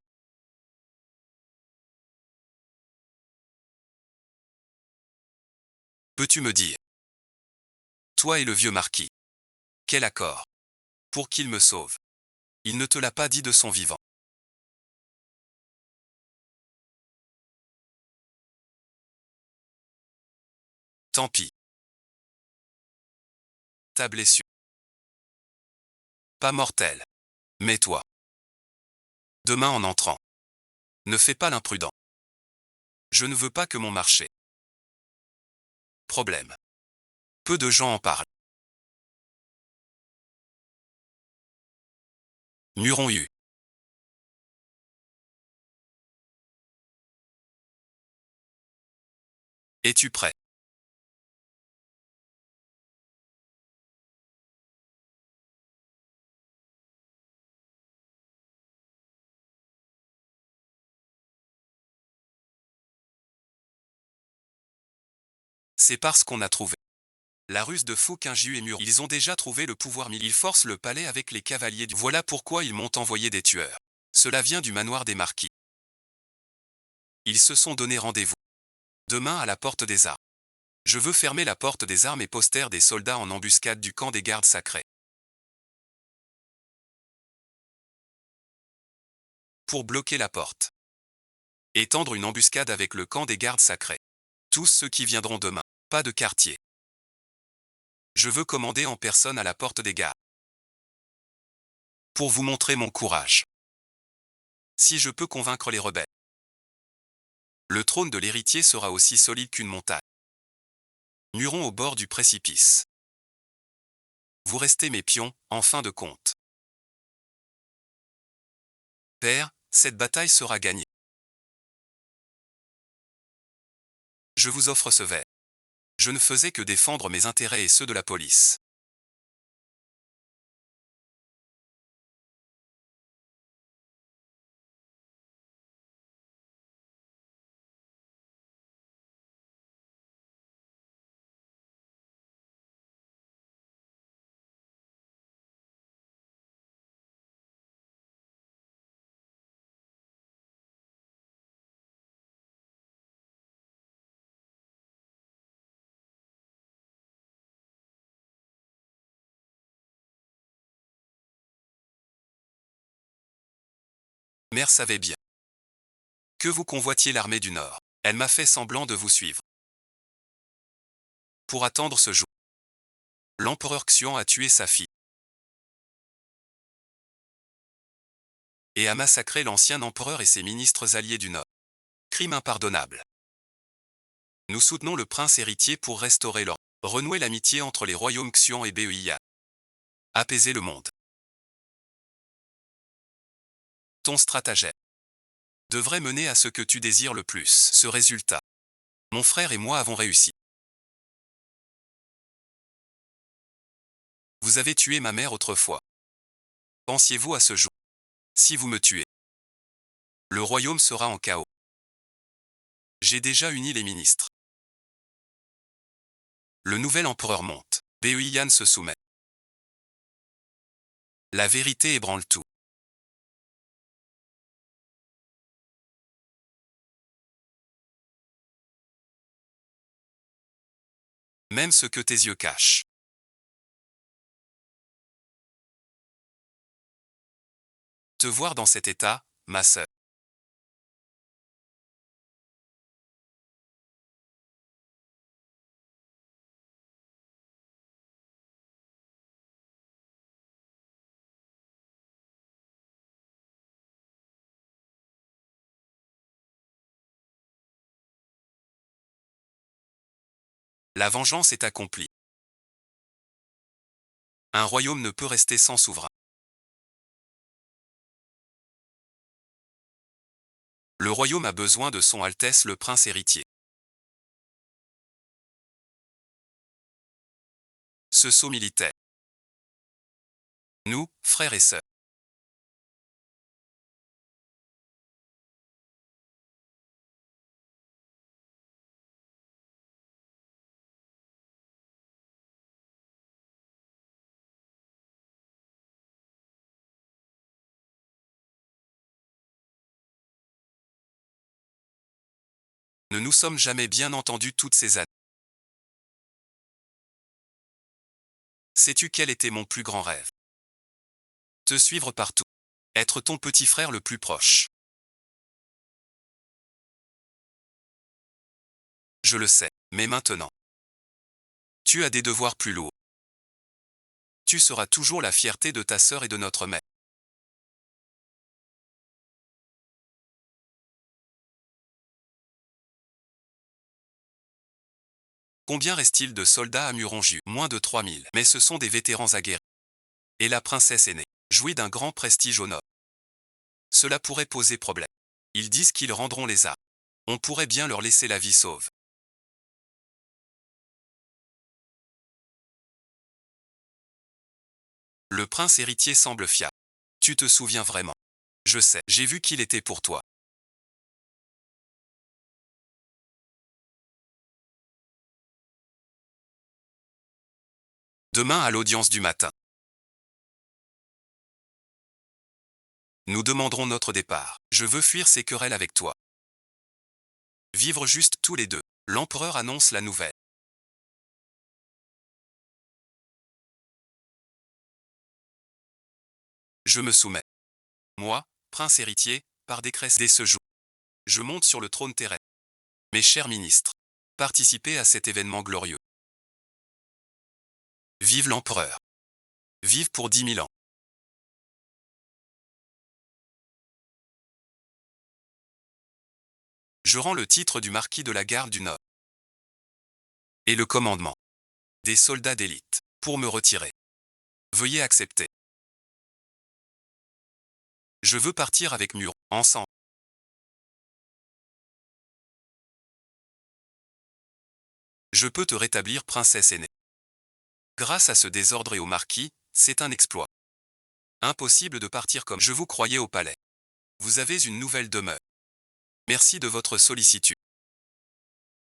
Peux-tu me dire? Toi et le vieux marquis. Quel accord? Pour qu'il me sauve. Il ne te l'a pas dit de son vivant. Tant pis. Ta blessure. Pas mortelle. Mais toi. Demain en entrant. Ne fais pas l'imprudent. Je ne veux pas que mon marché. Problème. Peu de gens en parlent. Muron U. Es-tu prêt? C'est parce qu'on a trouvé. La ruse de Fouquinju et Muron. Ils ont déjà trouvé le pouvoir militaire. Ils forcent le palais avec les cavaliers du... Voilà pourquoi ils m'ont envoyé des tueurs. Cela vient du manoir des marquis. Ils se sont donné rendez-vous. Demain à la porte des armes. Je veux fermer la porte des armes et poster des soldats en embuscade du camp des gardes sacrés. Pour bloquer la porte. Et tendre une embuscade avec le camp des gardes sacrés. Tous ceux qui viendront demain. Pas de quartier. Je veux commander en personne à la porte des gardes. Pour vous montrer mon courage. Si je peux convaincre les rebelles. Le trône de l'héritier sera aussi solide qu'une montagne. Muron au bord du précipice. Vous restez mes pions, en fin de compte. Père, cette bataille sera gagnée. Je vous offre ce verre. Je ne faisais que défendre mes intérêts et ceux de la police. Mère savait bien que vous convoitiez l'armée du Nord. Elle m'a fait semblant de vous suivre. Pour attendre ce jour. L'empereur Xian a tué sa fille. Et a massacré l'ancien empereur et ses ministres alliés du Nord. Crime impardonnable. Nous soutenons le prince héritier pour restaurer l'ordre. Renouer l'amitié entre les royaumes Xian et Beiyan. Apaiser le monde. Ton stratagème devrait mener à ce que tu désires le plus. Ce résultat. Mon frère et moi avons réussi. Vous avez tué ma mère autrefois. Pensiez-vous à ce jour? Si vous me tuez, le royaume sera en chaos. J'ai déjà uni les ministres. Le nouvel empereur monte. Beiyan se soumet. La vérité ébranle tout. Même ce que tes yeux cachent. Te voir dans cet état, ma sœur. La vengeance est accomplie. Un royaume ne peut rester sans souverain. Le royaume a besoin de son Altesse le prince héritier. Ce sceau militaire. Nous, frères et sœurs. Ne nous sommes jamais bien entendus toutes ces années. Sais-tu quel était mon plus grand rêve? Te suivre partout. Être ton petit frère le plus proche. Je le sais, mais maintenant. Tu as des devoirs plus lourds. Tu seras toujours la fierté de ta sœur et de notre mère. Combien reste-t-il de soldats à Muronju? Moins de 3000. Mais ce sont des vétérans aguerris. Et la princesse aînée jouit d'un grand prestige au nord. Cela pourrait poser problème. Ils disent qu'ils rendront les armes. On pourrait bien leur laisser la vie sauve. Le prince héritier semble fiable. Tu te souviens vraiment? Je sais, j'ai vu qu'il était pour toi. Demain à l'audience du matin. Nous demanderons notre départ. Je veux fuir ces querelles avec toi. Vivre juste tous les deux. L'empereur annonce la nouvelle. Je me soumets. Moi, prince héritier, par décret dès ce jour. Je monte sur le trône terrestre. Mes chers ministres, participez à cet événement glorieux. Vive l'empereur. Vive pour 10 000 ans. Je rends le titre du marquis de la garde du Nord. Et le commandement des soldats d'élite pour me retirer. Veuillez accepter. Je veux partir avec Muron, ensemble. Je peux te rétablir princesse aînée. Grâce à ce désordre et au marquis, c'est un exploit. Impossible de partir comme je vous croyais au palais. Vous avez une nouvelle demeure. Merci de votre sollicitude.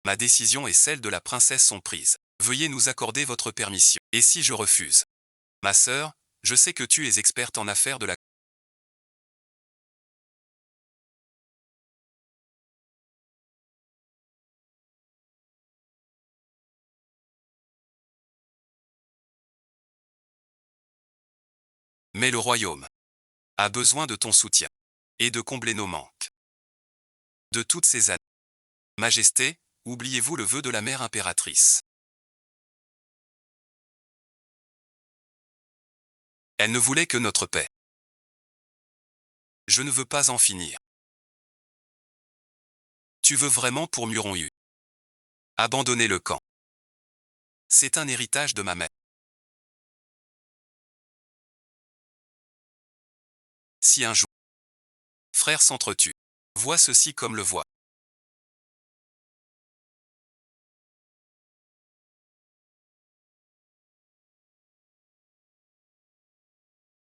Ma décision et celle de la princesse sont prises. Veuillez nous accorder votre permission. Et si je refuse? Ma sœur, je sais que tu es experte en affaires de la... Mais le royaume a besoin de ton soutien et de combler nos manques. De toutes ces années. Majesté, oubliez-vous le vœu de la mère impératrice. Elle ne voulait que notre paix. Je ne veux pas en finir. Tu veux vraiment pour Muronyu abandonner le camp. C'est un héritage de ma mère. Si un jour, frères s'entretuent, vois ceci comme le voit.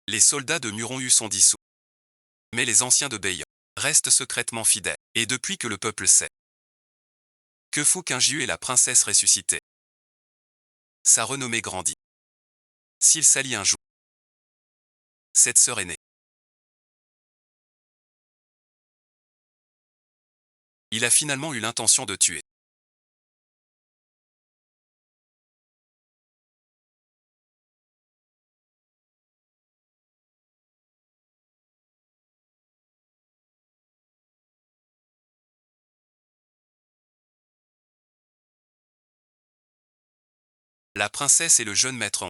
Les soldats de Muronyu sont dissous. Mais les anciens de Beian restent secrètement fidèles. Et depuis que le peuple sait que Fukinju est la princesse ressuscitée, sa renommée grandit. S'il s'allie un jour, cette sœur aînée, il a finalement eu l'intention de tuer. La princesse et le jeune maître ont.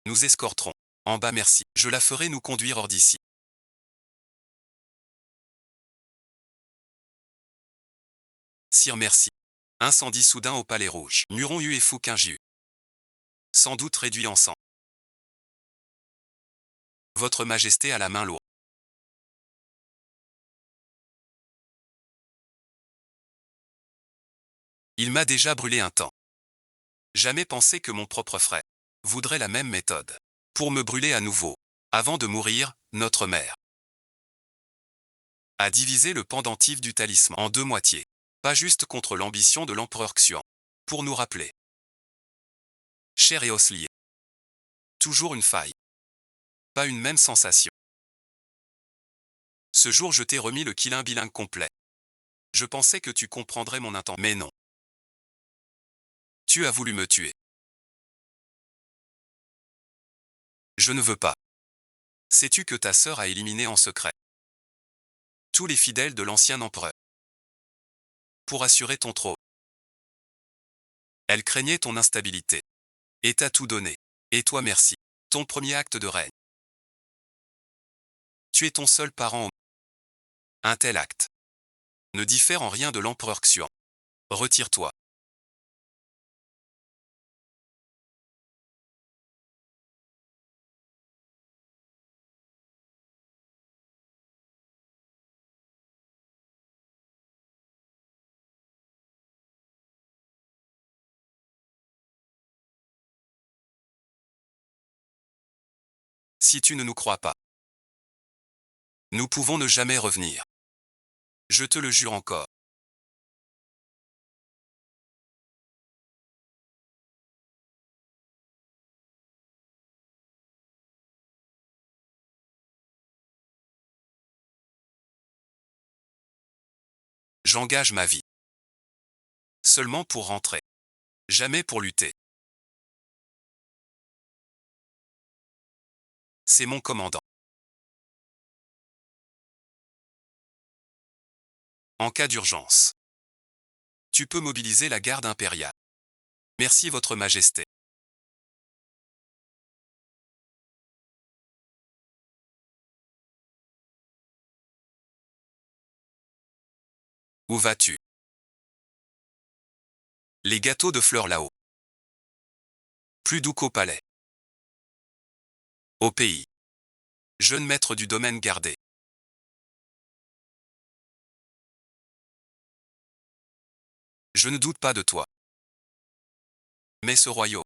Nous escorterons. En bas merci. Je la ferai nous conduire hors d'ici. Sire merci. Incendie soudain au Palais Rouge. Muronyu et Fukinju. Sans doute réduits ensemble. Votre Majesté a la main lourde. Il m'a déjà brûlé un temps. Jamais pensé que mon propre frère voudrait la même méthode. Pour me brûler à nouveau. Avant de mourir, notre mère a divisé le pendentif du talisman en deux moitiés. Pas juste contre l'ambition de l'empereur Xuan. Pour nous rappeler. Chair et os liés. Toujours une faille. Pas une même sensation. Ce jour je t'ai remis le Qilin bilingue complet. Je pensais que tu comprendrais mon intention, mais non. Tu as voulu me tuer. Je ne veux pas. Sais-tu que ta sœur a éliminé en secret tous les fidèles de l'ancien empereur pour assurer ton trône? Elle craignait ton instabilité. Et t'a tout donné. Et toi merci. Ton premier acte de règne. Tu es ton seul parent au monde. Un tel acte ne diffère en rien de l'empereur Xuan. Retire-toi. Si tu ne nous crois pas, nous pouvons ne jamais revenir. Je te le jure encore. J'engage ma vie. Seulement pour rentrer. Jamais pour lutter. C'est mon commandant. En cas d'urgence, tu peux mobiliser la garde impériale. Merci Votre Majesté. Où vas-tu? Les gâteaux de fleurs là-haut. Plus doux qu'au palais. Au pays. Jeune maître du domaine gardé. Je ne doute pas de toi. Mais ce royaume.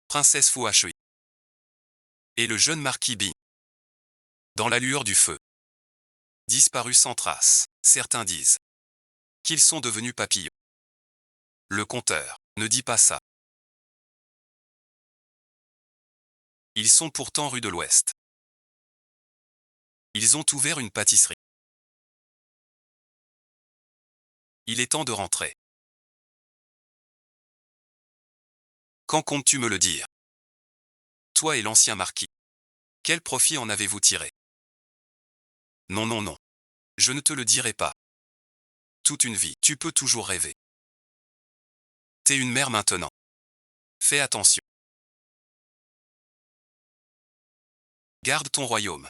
Princesse Fuashui. Et le jeune marquis Bing. Dans la lueur du feu. Disparus sans trace. Certains disent qu'ils sont devenus papillons. Le conteur ne dit pas ça. Ils sont pourtant rue de l'Ouest. Ils ont ouvert une pâtisserie. Il est temps de rentrer. Quand comptes-tu me le dire? Toi et l'ancien marquis. Quel profit en avez-vous tiré? Non, non, non. Je ne te le dirai pas. Toute une vie, tu peux toujours rêver. T'es une mère maintenant. Fais attention. Garde ton royaume.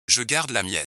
Je garde la mienne.